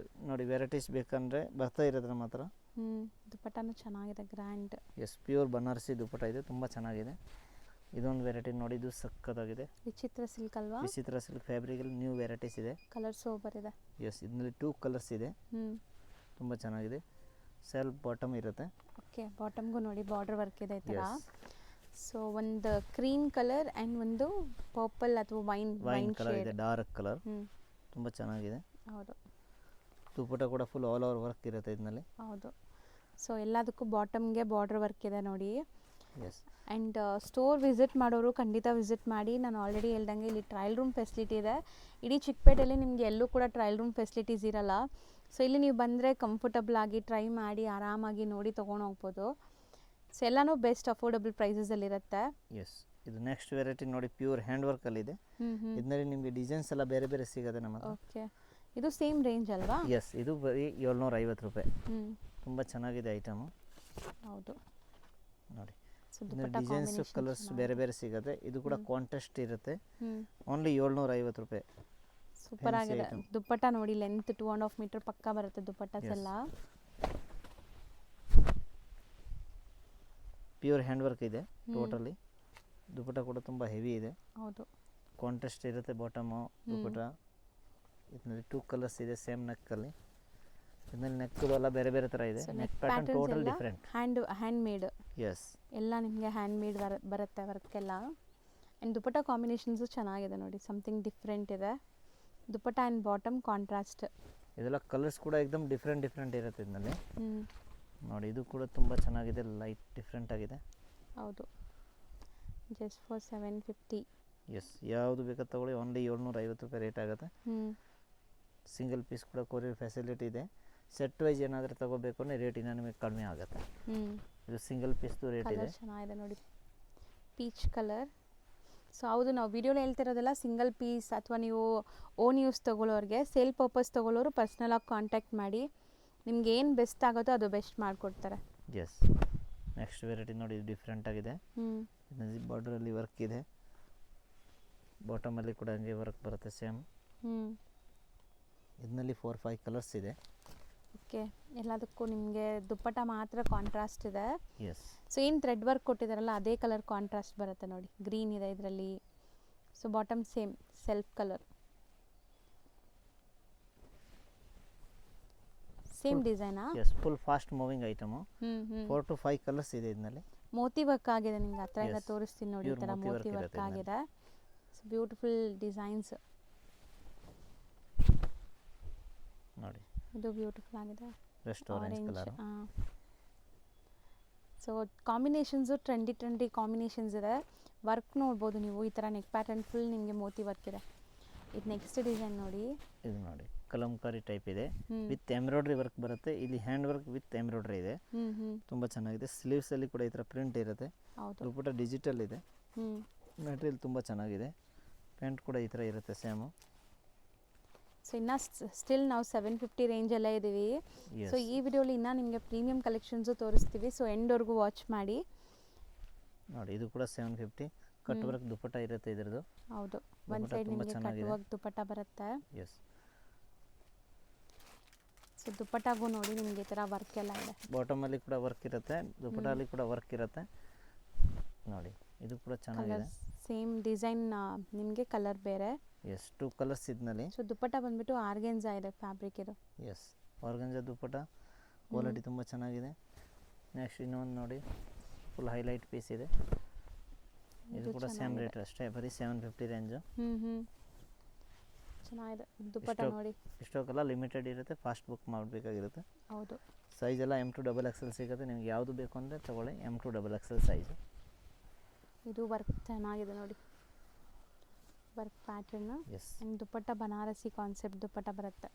ನೋಡಿ ವೆರೈಟೀಸ್ ಬೇಕಂದರೆ ಬರ್ತಾ ಇರುತ್ತೆ ನಮ್ಮ ಹತ್ರ. ದುಪ್ಪಟ್ಟನೂ ಚೆನ್ನಾಗಿದೆ, ಗ್ರ್ಯಾಂಡ್. ಎಸ್, ಪ್ಯೂರ್ ಬನಾರಸಿ ದುಪ್ಪಟ್ಟ ಇದೆ, ತುಂಬ ಚೆನ್ನಾಗಿದೆ. ಇದೊಂದು ವೆರೈಟಿ ನೋಡಿ, ಇದು ಸಕ್ಕತ್ತಾಗಿದೆ. ವಿಚಿತ್ರ ಸಿಲ್ಕ್ ಅಲ್ವಾ? ವಿಚಿತ್ರ ಸಿಲ್ಕ್ ಫ್ಯಾಬ್ರಿಕಲ್ಲಿ ನ್ಯೂ ವೆರೈಟೀಸ್ ಇದೆ. ಕಲರ್ ಸೋಬರ್ ಇದೆ. ಎಸ್, ಇದರಲ್ಲಿ 2 ಕಲರ್ಸ್ ಇದೆ. ತುಂಬ ಚೆನ್ನಾಗಿದೆ. ಸೆಲ್ಫ್ ಬಾಟಮ್ ಇರುತ್ತೆ. ಓಕೆ, ಬಾಟಮ್ಗೂ ನೋಡಿ ಬಾರ್ಡರ್ ವರ್ಕ್ ಇದೆ ಈ ಥರ. ಸೊ ಒಂದು ಕ್ರೀಮ್ ಕಲರ್ ಆ್ಯಂಡ್ ಒಂದು ಪರ್ಪಲ್ ಅಥವಾ ವೈನ್ ಕಲರ್ ಇದೆ, ಡಾರ್ಕ್ ಕಲರ್. ತುಂಬ ಚೆನ್ನಾಗಿದೆ. ಹೌದು. ದುಪ್ಪಟ್ಟ ಕೂಡ ಫುಲ್ ಆಲ್ ಓವರ್ ವರ್ಕ್ ಇರುತ್ತೆ ಇದರಲ್ಲಿ. ಹೌದು. ಸೊ ಎಲ್ಲದಕ್ಕೂ ಬಾಟಮ್ಗೆ ಬಾರ್ಡರ್ ವರ್ಕ್ ಇದೆ ನೋಡಿ. ಎಸ್. ಆ್ಯಂಡ್ ಸ್ಟೋರ್ ವಿಸಿಟ್ ಮಾಡೋರು ಖಂಡಿತ ವಿಸಿಟ್ ಮಾಡಿ. ನಾನು ಆಲ್ರೆಡಿ ಹೇಳ್ದಂಗೆ ಇಲ್ಲಿ ಟ್ರಯಲ್ ರೂಮ್ ಫೆಸಿಲಿಟಿ ಇದೆ. ಇಡೀ ಚಿಕ್ಕಪೇಟೆಯಲ್ಲಿ ನಿಮಗೆ ಎಲ್ಲೂ ಕೂಡ ಟ್ರಯಲ್ ರೂಮ್ ಫೆಸಿಲಿಟೀಸ್ ಇರಲ್ಲ. ಸೊ ಇಲ್ಲಿ ನೀವು ಬಂದರೆ ಕಂಫರ್ಟಬಲ್ ಆಗಿ ಟ್ರೈ ಮಾಡಿ ಆರಾಮಾಗಿ ನೋಡಿ ತೊಗೊಂಡು ಹೋಗ್ಬೋದು. ಸೊ ಎಲ್ಲನೂ ಬೆಸ್ಟ್ ಅಫೋರ್ಡಬಲ್ ಪ್ರೈಸಸಲ್ಲಿರುತ್ತೆ. ಎಸ್, ಇದು ನೆಕ್ಸ್ಟ್ ವೆರೈಟಿ ನೋಡಿ, ಪ್ಯೂರ್ ಹ್ಯಾಂಡ್ ವರ್ಕಲ್ಲಿದೆ. ಇದರಲ್ಲಿ ನಿಮಗೆ ಡಿಸೈನ್ಸ್ ಎಲ್ಲ ಬೇರೆ ಬೇರೆ ಸಿಗುತ್ತೆ ನಮ್ಮ ಹತ್ರ. ಓಕೆ, ಇದು ಸೇಮ್ ರೇಂಜ್ ಅಲ್ವಾ? ಎಸ್, ಇದು ಬರೀ 750 ರೂಪಾಯಿ. ತುಂಬ ಚೆನ್ನಾಗಿದೆ ಐಟಮು. ಹೌದು ನೋಡಿ, ಡಿಸೈನ್ಸ್ ಕಲರ್ಸ್ ಬೇರೆ ಬೇರೆ ಸಿಗುತ್ತೆ. ಇದು ಕೂಡ ಕಾಂಟ್ರಾಸ್ಟ್ ಇರುತ್ತೆ. ಓನ್ಲಿ 750 ರೂಪಾಯಿ. ಸೂಪರ್ ಆಗಿದೆ. ದುಪ್ಪಟ್ಟ ನೋಡಿ, ಲೆಂತ್ 2.5 ಮೀಟರ್ ಪಕ್ಕ ಬರುತ್ತೆ ದುಪ್ಪಟ್ಟಸ್ ಎಲ್ಲ. ಪ್ಯೂರ್ ಹ್ಯಾಂಡ್ ವರ್ಕ್ ಇದೆ ಟೋಟಲಿ. ದುಪ್ಪಟ್ಟ ಕೂಡ ತುಂಬ ಹೆವಿ ಇದೆ. ಹೌದು. ಕಾಂಟ್ರಾಸ್ಟ್ ಇರುತ್ತೆ ಬಾಟಮು ದುಪ್ಪಟ್ಟ. ಇದರಲ್ಲಿ 2 ಕಲರ್ಸ್ ಇದೆ ಸೇಮ್ ನೆಕ್ಕಲ್ಲಿ. ಇದರಲ್ಲಿ ನೆಕ್ ಎಲ್ಲ ಬೇರೆ ಬೇರೆ ಥರ ಇದೆ. Neck pattern total different. Handmade. Yes, ಎಲ್ಲ ನಿಮಗೆ ಹ್ಯಾಂಡ್ ಮೇಡ್ ಬರುತ್ತೆ ವರ್ಕೆಲ್ಲ. ಆ್ಯಂಡ್ ದುಪ್ಪಟ್ಟ ಕಾಂಬಿನೇಷನ್ಸು ಚೆನ್ನಾಗಿದೆ ನೋಡಿ, ಸಮಥಿಂಗ್ ಡಿಫ್ರೆಂಟ್ ಇದೆ. ದುಪ್ಪಟ್ಟ ಆ್ಯಂಡ್ ಬಾಟಮ್ ಕಾಂಟ್ರಾಸ್ಟ್. ಇದೆಲ್ಲ ಕಲರ್ಸ್ ಕೂಡ ಎಕ್ದಮ್ ಡಿಫ್ರೆಂಟ್ ಇರುತ್ತೆ ಇದರಲ್ಲಿ. ನೋಡಿ, ಇದು ಕೂಡ ತುಂಬ ಚೆನ್ನಾಗಿದೆ, ಲೈಟ್ ಡಿಫ್ರೆಂಟ್ ಆಗಿದೆ. ಹೌದು. Just for 750. ಎಸ್, ಯಾವುದು ಬೇಕಾದ ತಗೊಳ್ಳಿ. ಓನ್ಲಿ 750 ರೂಪಾಯಿ ರೇಟ್ ಆಗುತ್ತೆ. ಸಿಂಗಲ್ ಪೀಸ್ ಕೂಡ ಕೊರಿಯರ್ ಫೆಸಿಲಿಟಿ ಇದೆ. ಸೆಟ್ ವೈಸ್ ಏನಾದರೂ ತಗೋಬೇಕು ಅಂದರೆ ರೇಟ್ ಇನ್ನೂ ನಿಮಗೆ ಕಡಿಮೆ ಆಗುತ್ತೆ. ಇದು ಸಿಂಗಲ್ ಪೀಸ್ದು ರೇಟ್ ಇದೆ. ಚೆನ್ನಾಗಿದೆ ನೋಡಿ, ಪೀಚ್ ಕಲರ್. ಸೊ ಹೌದು, ನಾವು ವಿಡಿಯೋಲಿ ಹೇಳ್ತಿರೋದೆಲ್ಲ ಸಿಂಗಲ್ ಪೀಸ್ ಅಥವಾ ನೀವು ಓನ್ ಯೂಸ್ ತೊಗೊಳ್ಳೋರಿಗೆ. ಸೇಲ್ ಪರ್ಪಸ್ ತೊಗೊಳ್ಳೋರು ಪರ್ಸ್ನಲಾಗಿ ಕಾಂಟ್ಯಾಕ್ಟ್ ಮಾಡಿ. ನಿಮ್ಗೆ ಏನು ಬೆಸ್ಟ್ ಆಗುತ್ತೋ ಅದು ಬೆಸ್ಟ್ ಮಾಡಿಕೊಡ್ತಾರೆ. ಎಸ್, ನೆಕ್ಸ್ಟ್ ವೆರೈಟಿ ನೋಡಿ, ಇದು ಡಿಫ್ರೆಂಟ್ ಆಗಿದೆ. ಬಾರ್ಡ್ರಲ್ಲಿ ವರ್ಕ್ ಇದೆ. ಬಾಟಮಲ್ಲಿ ಕೂಡ ಹಂಗೆ ವರ್ಕ್ ಬರುತ್ತೆ ಸೇಮ್. ಇದರಲ್ಲಿ 4-5 ಕಲರ್ಸ್ ಇದೆ. ಓಕೆ, ಎಲ್ಲದಕ್ಕೂ ನಿಮಗೆ ದುಪ್ಪಟ್ಟ ಮಾತ್ರ ಕಾಂಟ್ರಾಸ್ಟ್ ಇದೆ. ಎಸ್. ಸೊ ಏನು ಥ್ರೆಡ್ ವರ್ಕ್ ಕೊಟ್ಟಿದ್ದಾರಲ್ಲ ಅದೇ ಕಲರ್ ಕಾಂಟ್ರಾಸ್ಟ್ ಬರುತ್ತೆ ನೋಡಿ. ಗ್ರೀನ್ ಇದೆ ಇದರಲ್ಲಿ. So bottom same self colour, same ಡಿಸೈನಾ? Yes, full fast moving item. 4 to 5 colours ಇದೆ ಇದರಲ್ಲಿ. ಮೋತಿ ವರ್ಕ್ ಆಗಿದೆ ನಿಮ್ಗೆ ಹತ್ರ ಇಂದ ತೋರಿಸ್ತೀನಿ ನೋಡಿ. ಈ ಥರ ಮೋತಿ ವರ್ಕ್ ಆಗಿದೆ. ಸೊ ಬ್ಯೂಟಿಫುಲ್ ಡಿಸೈನ್ಸ್ ನೋಡಿ. ಇದು ಬ್ಯೂಟಿಫುಲ್ ಆಗಿದೆ. Best orange colour. So combinations trendy combinations ಇದೆ. ವರ್ಕ್ ನೋಡ್ಬೋದು ನೀವು. ಈ ಥರ ನೆಕ್ ಪ್ಯಾಟರ್ನ್ ಫುಲ್ ನಿಮಗೆ ಮೋತಿ ವರ್ಕ್ ಇದೆ. ಇದು ನೆಕ್ಸ್ಟ್ ಡಿಸೈನ್ ನೋಡಿ. ಇದು ನೋಡಿ, ಕಲಂಕಾರಿ ಟೈಪ್ ಇದೆ. ವಿತ್ ಎಂಬ್ರಾಯ್ಡ್ರಿ ವರ್ಕ್ ಬರುತ್ತೆ. ಇಲ್ಲಿ ಹ್ಯಾಂಡ್ ವರ್ಕ್ ವಿತ್ ಎಂಬ್ರಾಯ್ಡ್ರಿ ಇದೆ. ತುಂಬ ಚೆನ್ನಾಗಿದೆ. ಸ್ಲೀವ್ಸ್ ಅಲ್ಲಿ ಕೂಡ ಈ ಥರ ಪ್ರಿಂಟ್ ಇರುತ್ತೆ. ದುಪ್ಪಟ್ಟ ಡಿಜಿಟಲ್ ಇದೆ. ಮೆಟೀರಿಯಲ್ ತುಂಬ ಚೆನ್ನಾಗಿದೆ. ಪ್ಯಾಂಟ್ ಕೂಡ ಈ ಥರ ಇರುತ್ತೆ ಸೇಮು. ಸೊ ಇನ್ನು ಸ್ಟಿಲ್ ನಾವು 750 ರೇಂಜಲ್ಲೇ ಇದ್ದೀವಿ. ಸೊ ಈ ವಿಡಿಯೋಲಿ ಇನ್ನೂ ನಿಮಗೆ ಪ್ರೀಮಿಯಂ ಕಲೆಕ್ಷನ್ಸು ತೋರಿಸ್ತೀವಿ. ಸೊ ಎಂಡ್ವರೆಗೂ ವಾಚ್ ಮಾಡಿ ನೋಡಿ. ಇದು ಕೂಡ 750 ಕಟ್ ವರ್ಕ್ ದುಪ್ಪಟ್ಟ ಇರುತ್ತೆ ಇದರದು. ಹೌದು, ಒಂದು ಸೈಡ್ ನಿಮಗೆ ಕಟ್ ವರ್ಕ್ ದುಪ್ಪಟ್ಟ ಬರುತ್ತೆ. ಎಸ್. ಸೊ ದುಪ್ಪಟ್ಟಾಗೂ ನೋಡಿ ನಿಮಗೆ ಈ ಥರ ವರ್ಕ್ ಎಲ್ಲ ಇದೆ. ಬಾಟಮಲ್ಲಿ ಕೂಡ ವರ್ಕ್ ಇರುತ್ತೆ, ದುಪ್ಪಟ್ಟಲ್ಲಿ ಕೂಡ ವರ್ಕ್ ಇರುತ್ತೆ ನೋಡಿ. ಇದು ಕೂಡ ಚೆನ್ನಾಗಿದೆ. ಸೇಮ್ ಡಿಸೈನ್ ನಿಮಗೆ ಕಲರ್ ಬೇರೆ. ಎಸ್, 2 ಕಲರ್ಸ್ ಇದರಲ್ಲಿ. ಸೊ ದುಪ್ಪಟ್ಟ ಬಂದ್ಬಿಟ್ಟು ಆರ್ಗೆನ್ಜಾ ಇದೆ ಫ್ಯಾಬ್ರಿಕ್ ಇದು. ಎಸ್, ಆರ್ಗೆನ್ಜಾ ದುಪ್ಪಟ್ಟ ಕ್ವಾಲಿಟಿ ತುಂಬ ಚೆನ್ನಾಗಿದೆ. ನೆಕ್ಸ್ಟ್ ಇನ್ನೊಂದು ನೋಡಿ, ಫುಲ್ ಹೈಲೈಟ್ ಪೀಸ್ ಇದೆ. ಇದು ಕೂಡ ಸೇಮ್ ರೇಟ್ ಅಷ್ಟೇ, ಬರೀ 750 ರೇಂಜು. ಚೆನ್ನಾಗಿದೆ ದುಪ್ಪಟ್ಟ ನೋಡಿ. ಇಷ್ಟಕ್ಕೆಲ್ಲ ಲಿಮಿಟೆಡ್ ಇರುತ್ತೆ, ಫಾಸ್ಟ್ ಬುಕ್ ಮಾಡಬೇಕಾಗಿರುತ್ತೆ. ಹೌದು. ಸೈಜ್ ಎಲ್ಲ M2 XXL ಸಿಗುತ್ತೆ. ನಿಮ್ಗೆ ಯಾವುದು ಬೇಕು ಅಂದರೆ ತಗೊಳ್ಳಿ. M2 XXL size. ಇದು ವರ್ಕ್ ಚೆನ್ನಾಗಿದೆ ನೋಡಿ, work pattern. And dupatta Banarasi concept dupatta ಬರುತ್ತೆ,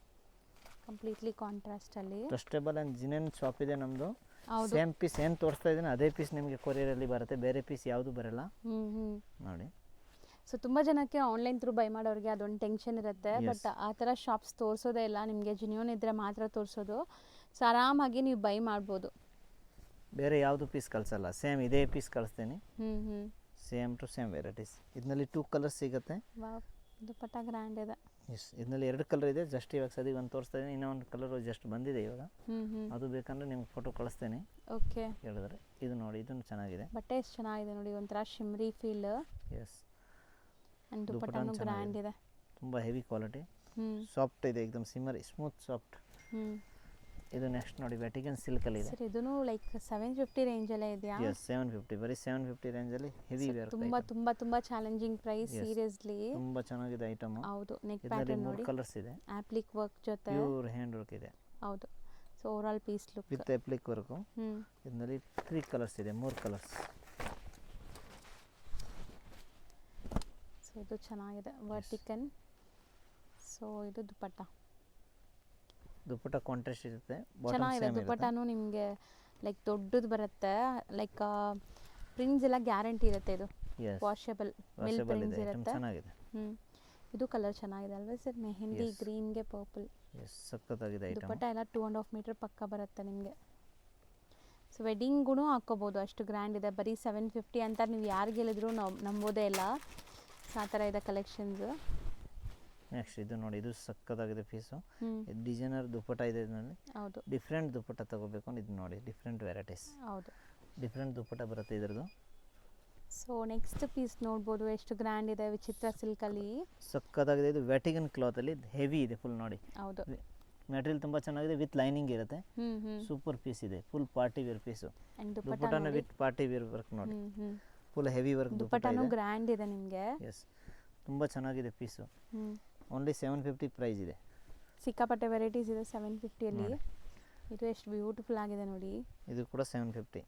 ಕಂಪ್ಲೀಟ್ಲಿ ಕಾಂಟ್ರಾಸ್ಟಲ್ಲಿ. ಟ್ರಸ್ಟೇಬಲ್ ಆ್ಯಂಡ್ ಜಿನೆನ್ ಶಾಪ್ ಇದೆ ನಮ್ಮದು. ಸೇಮ್ ಪೀಸ್ ಏನು ತೋರಿಸ್ತಾ ಇದ್ದೀನಿ ಅದೇ ಪೀಸ್ ನಿಮಗೆ ಕೊರಿಯರಲ್ಲಿ ಬರುತ್ತೆ, ಬೇರೆ ಪೀಸ್ ಯಾವುದು ಬರಲ್ಲ ನೋಡಿ. ಸೊ ತುಂಬ ಜನಕ್ಕೆ ಆನ್ಲೈನ್ ಥ್ರೂ ಬೈ ಮಾಡೋರಿಗೆ ಅದೊಂದು ಟೆನ್ಷನ್ ಇರುತ್ತೆ. Yes. ಬಟ್ ಆ ಥರ ಶಾಪ್ಸ್ ತೋರಿಸೋದೇ ಇಲ್ಲ, ನಿಮಗೆ ಜಿನ್ಯೂನ್ ಇದ್ದರೆ ಮಾತ್ರ ತೋರಿಸೋದು. ಸೊ ಆರಾಮಾಗಿ ನೀವು ಬೈ ಮಾಡ್ಬೋದು. ಬೇರೆ ಯಾವುದು ಪೀಸ್ ಕಳಿಸಲ್ಲ, ಸೇಮ್ ಇದೇ ಪೀಸ್ ಕಳಿಸ್ತೀನಿ, ಹ್ಞೂ ಸೇಮ್ ಟು ಸೇಮ್ ವೆರೈಟೀಸ್. ಇದರಲ್ಲಿ 2 ಕಲರ್ಸ್ ಸಿಗುತ್ತೆ. ವಾವ್, ದುಪ್ಪಟ್ಟ ಗ್ರ್ಯಾಂಡ್ ಇದೆ. ಎಸ್, ಇದರಲ್ಲಿ 2 ಕಲರ್ ಇದೆ. ಜಸ್ಟ್ ಇವಾಗ ಸದ್ಯಕ್ಕೆ ಒಂದು ತೋರಿಸ್ತಾ ಇದ್ದೀನಿ, ಇನ್ನೂ ಒಂದು ಕಲರು ಜಸ್ಟ್ ಬಂದಿದೆ ಇವಾಗ. ಹ್ಞೂ ಅದು ಬೇಕಂದ್ರೆ ನಿಮ್ಗೆ ಫೋಟೋ ಕಳಿಸ್ತೇನೆ ಓಕೆ. ಹೇಳಿದ್ರೆ. ಇದು ನೋಡಿ, ಇದನ್ನು ಚೆನ್ನಾಗಿದೆ. ಬಟ್ಟೆ ಎಷ್ಟು ಚೆನ್ನಾಗಿದೆ ನೋಡಿ, ಒಂಥರ Shimri feel. S, and ದುಪ್ಪಟ್ಟನೂ grand ಇದೆ. ತುಂಬ ಹೆವಿ ಕ್ವಾಲಿಟಿ, ಹ್ಞೂ ಸಾಫ್ಟ್ ಇದೆ, ಏಕದಮ್ ಸಿಮ್ಮರ್ ಸ್ಮೂತ್ ಸಾಫ್ಟ್. ಹ್ಞೂ ಇದು ನೆಕ್ಸ್ಟ್ ನೋಡಿ, ವ್ಯಾಟಿಕನ್ ಸಿಲ್ಕಲ್ಲಿ ಇದೆ. ಸರ್ ಇದೂ ಲೈಕ್ 750 ರೇಂಜಲ್ಲೇ ಇದೆಯಾ? ಎಸ್, 750, ಬರೀ 750 ರೇಂಜಲ್ಲಿ ಹೆವಿ ವೇರ್. ತುಂಬ ತುಂಬ ತುಂಬ ಚಾಲೆಂಜಿಂಗ್ ಪ್ರೈಸ್, Yes. ಸೀರಿಯಸ್ಲಿ. ತುಂಬ ಚೆನ್ನಾಗಿದೆ ಐಟಮ್. ಹೌದು, ನೆಕ್ ಇದರಲ್ಲಿ ಪ್ಯಾಟರ್ನ್ 3 ನೋಡಿ, ಕಲರ್ಸ್ ಇದೆ. ಆಪ್ಲಿಕ್ ವರ್ಕ್ ಜೊತೆ. ಪ್ಯೂರ್ ಹ್ಯಾಂಡ್ ವರ್ಕ್ ಇದೆ. ಹೌದು, so overall piece look. With applique work. ಹ್ಞೂ ಇದರಲ್ಲಿ 3 ಕಲರ್ಸ್ ಇದೆ, 3 ಕಲರ್ಸ್. ಸೊ ಇದು ಚೆನ್ನಾಗಿದೆ, ವರ್ಟಿಕನ್. ಸೊ ಇದು ದುಪ್ಪಟ್ಟ ದುಪ್ಪಟ್ಟ ಕಾಂಟ್ರಾಸ್ಟ್ ಇರುತ್ತೆ, ಬಾಟಮ್ ಚೆನ್ನಾಗಿದೆ. ಸೇಮ್ ಇರುತ್ತೆ. ದುಪ್ಪಟ್ಟನೂ ನಿಮಗೆ ಲೈಕ್ ದೊಡ್ಡದು ಬರುತ್ತೆ, ಲೈಕ್ ಪ್ರಿಂಟ್ಸ್ ಎಲ್ಲ ಗ್ಯಾರಂಟಿ ಇರುತ್ತೆ. ಇದು Yes, washable mill washable prints ಇದೆ, ಐಟಮ್ ಇರುತ್ತೆ. ಚೆನ್ನಾಗಿದೆ. ಹ್ಞೂ ಇದು ಕಲರ್ ಚೆನ್ನಾಗಿದೆ ಅಲ್ವಾ ಸರ್? ಮೆಹಂದಿ Yes. ಗ್ರೀನ್ಗೆ ಪರ್ಪಲ್. ಎಸ್, ಸಖತ್ತಾಗಿದೆ ಐಟಮ್. ದುಪ್ಪಟ್ಟ ಎಲ್ಲ 2.5 ಮೀಟರ್ ಪಕ್ಕ ಬರುತ್ತೆ ನಿಮಗೆ. ಸೊ ವೆಡ್ಡಿಂಗೂ ಹಾಕ್ಕೋಬೋದು, ಅಷ್ಟು ಗ್ರ್ಯಾಂಡ್ ಇದೆ. ಬರೀ 750 ಅಂತ ನೀವು ಯಾರಿಗೆ ಹೇಳಿದ್ರು ನಂಬೋದೇ ಇಲ್ಲ. ಸೊ ಆ ಥರ ಇದೆ ಕಲೆಕ್ಷನ್ಸು. ನೆಕ್ಸ್ಟ್ ಇದು ನೋಡಿ, ಇದು ಸಖತ್ತಾಗಿದೆ ಪೀಸು. ಹ್ಞೂ ಡಿಸೈನರ್ ದುಪ್ಪಟ್ಟ ಇದೆ ಇದರಲ್ಲಿ. ಹೌದು ಡಿಫ್ರೆಂಟ್ ದುಪ್ಪಟ್ಟ ತಗೋಬೇಕು ಅಂದ್ರೆ ಇದು ನೋಡಿ, ಡಿಫ್ರೆಂಟ್ ವೆರೈಟೀಸ್, ಹೌದು. ಡಿಫ್ರೆಂಟ್ ದುಪ್ಪಟ್ಟ ಬರುತ್ತೆ ಇದರದ್ದು. ಸೊ ನೆಕ್ಸ್ಟ್ ಪೀಸ್ ನೋಡ್ಬೋದು, ಎಷ್ಟು ಗ್ರ್ಯಾಂಡ್ ಇದೆ, ವಿಚಿತ್ರ ಸಿಲ್ಕಲ್ಲಿ. ಸಖತ್ತಾಗಿದೆ. ಇದು ವ್ಯಾಟಿಕನ್ ಕ್ಲಾತಲ್ಲಿ ಹೆವಿ ಇದೆ ಫುಲ್ ನೋಡಿ. ಹೌದು. ಮೆಟೀರಿಯಲ್ ತುಂಬ ಚೆನ್ನಾಗಿದೆ, ವಿತ್ ಲೈನಿಂಗ್ ಇರುತ್ತೆ. ಹ್ಞೂ ಸೂಪರ್ ಪೀಸ್ ಇದೆ, full party wear piece. And dupatta ದುಪ್ಪಟ್ಟನ ನೋಡಿ. ವಿತ್ ಪಾರ್ಟಿ ವೇರ್ ವರ್ಕ್ ನೋಡಿ, ಹ್ಞೂ ಫುಲ್ ಹೆವಿ ವರ್ಕ್ ದುಪ್ಪಟ್ಟ ದುಪ್ಪಟ್ಟನೂ ಇದೆ. ಗ್ರ್ಯಾಂಡ್ ಇದೆ ನಿಮಗೆ. ಎಸ್, ತುಂಬ ಚೆನ್ನಾಗಿದೆ ಪೀಸು. ಹ್ಞೂ ಓನ್ಲಿ 750 ಪ್ರೈಸ್ ಇದೆ. ಸಿಕ್ಕಾಪಟ್ಟೆ ವೆರೈಟೀಸ್ ಇದೆ 750ಅಲ್ಲಿ. ನೋಡಿ. ಇದು ಎಷ್ಟು ಬ್ಯೂಟಿಫುಲ್ ಆಗಿದೆ ನೋಡಿ. ಇದು ಕೂಡ 750.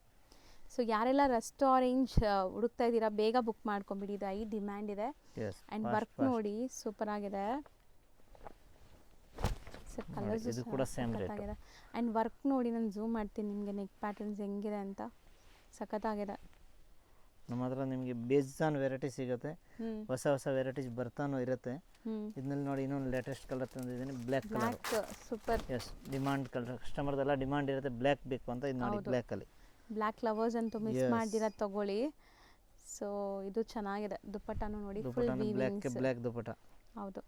ಸೊ ಯಾರೆಲ್ಲ ರಸ್ಟ್ ಆರೆಂಜ್ ಹುಡುಕ್ತಾ ಇದ್ದೀರಾ, ಬೇಗ ಬುಕ್ ಮಾಡ್ಕೊಂಬಿಡಿ, ಇದು ಐ ಡಿಮ್ಯಾಂಡ್ ಇದೆ. ಎಸ್, ಆ್ಯಂಡ್ ವರ್ಕ್ ನೋಡಿ ಸೂಪರ್ ಆಗಿದೆ ಸರ್. ಕಲರ್ಸ್ ಇದು ಕೂಡ same rate. ಆಗಿದೆ. ಆ್ಯಂಡ್ ವರ್ಕ್ ನೋಡಿ, ನಾನು ಝೂಮ್ ಮಾಡ್ತೀನಿ ನಿಮಗೆ, ನೆಕ್ ಪ್ಯಾಟರ್ನ್ಸ್ ಹೆಂಗಿದೆ ಅಂತ. ಸಖತ್ತಾಗಿದೆ. ನಮ್ಮ ಹತ್ರ ನಿಮಗೆ ಬೇಜಾನ್ ವೆರೈಟಿ ಸಿಗುತ್ತೆ, ಹ್ಞೂ ಹೊಸ ಹೊಸ ವೆರೈಟೀಸ್ ಬರ್ತಾನೂ ಇರುತ್ತೆ. ಹ್ಞೂ ಇದರಲ್ಲಿ ನೋಡಿ, ಇನ್ನೊಂದು ಲೇಟೆಸ್ಟ್ ಕಲರ್ ತಂದಿದ್ದೀನಿ, black colour. Black super. Yes, demand colour, ಕಸ್ಟಮರ್ದೆಲ್ಲ ಡಿಮಾಂಡ್ ಇರುತ್ತೆ ಬ್ಲ್ಯಾಕ್ ಬೇಕು ಅಂತ. ಇದು ನೋಡಿ, ಹೌದು. ಬ್ಲ್ಯಾಕಲ್ಲಿ. ಬ್ಲ್ಯಾಕ್ ಲವರ್ಸ್ ಅಂತೂ ಮಿಸ್ Yes. ಮಾಡ್ದಿರ ತಗೊಳ್ಳಿ. ಸೊ ಇದು ಚೆನ್ನಾಗಿದೆ. ದುಪ್ಪಟ್ಟನೂ ನೋಡಿ, ಫುಲ್ ದುಪ್ಪಟ್ಟನು ಬ್ಲ್ಯಾಕ್ ವೀವಿಂಗ್ಸ್. ಬ್ಲ್ಯಾಕ್ ದುಪ್ಪಟ್ಟ. ಹೌದು,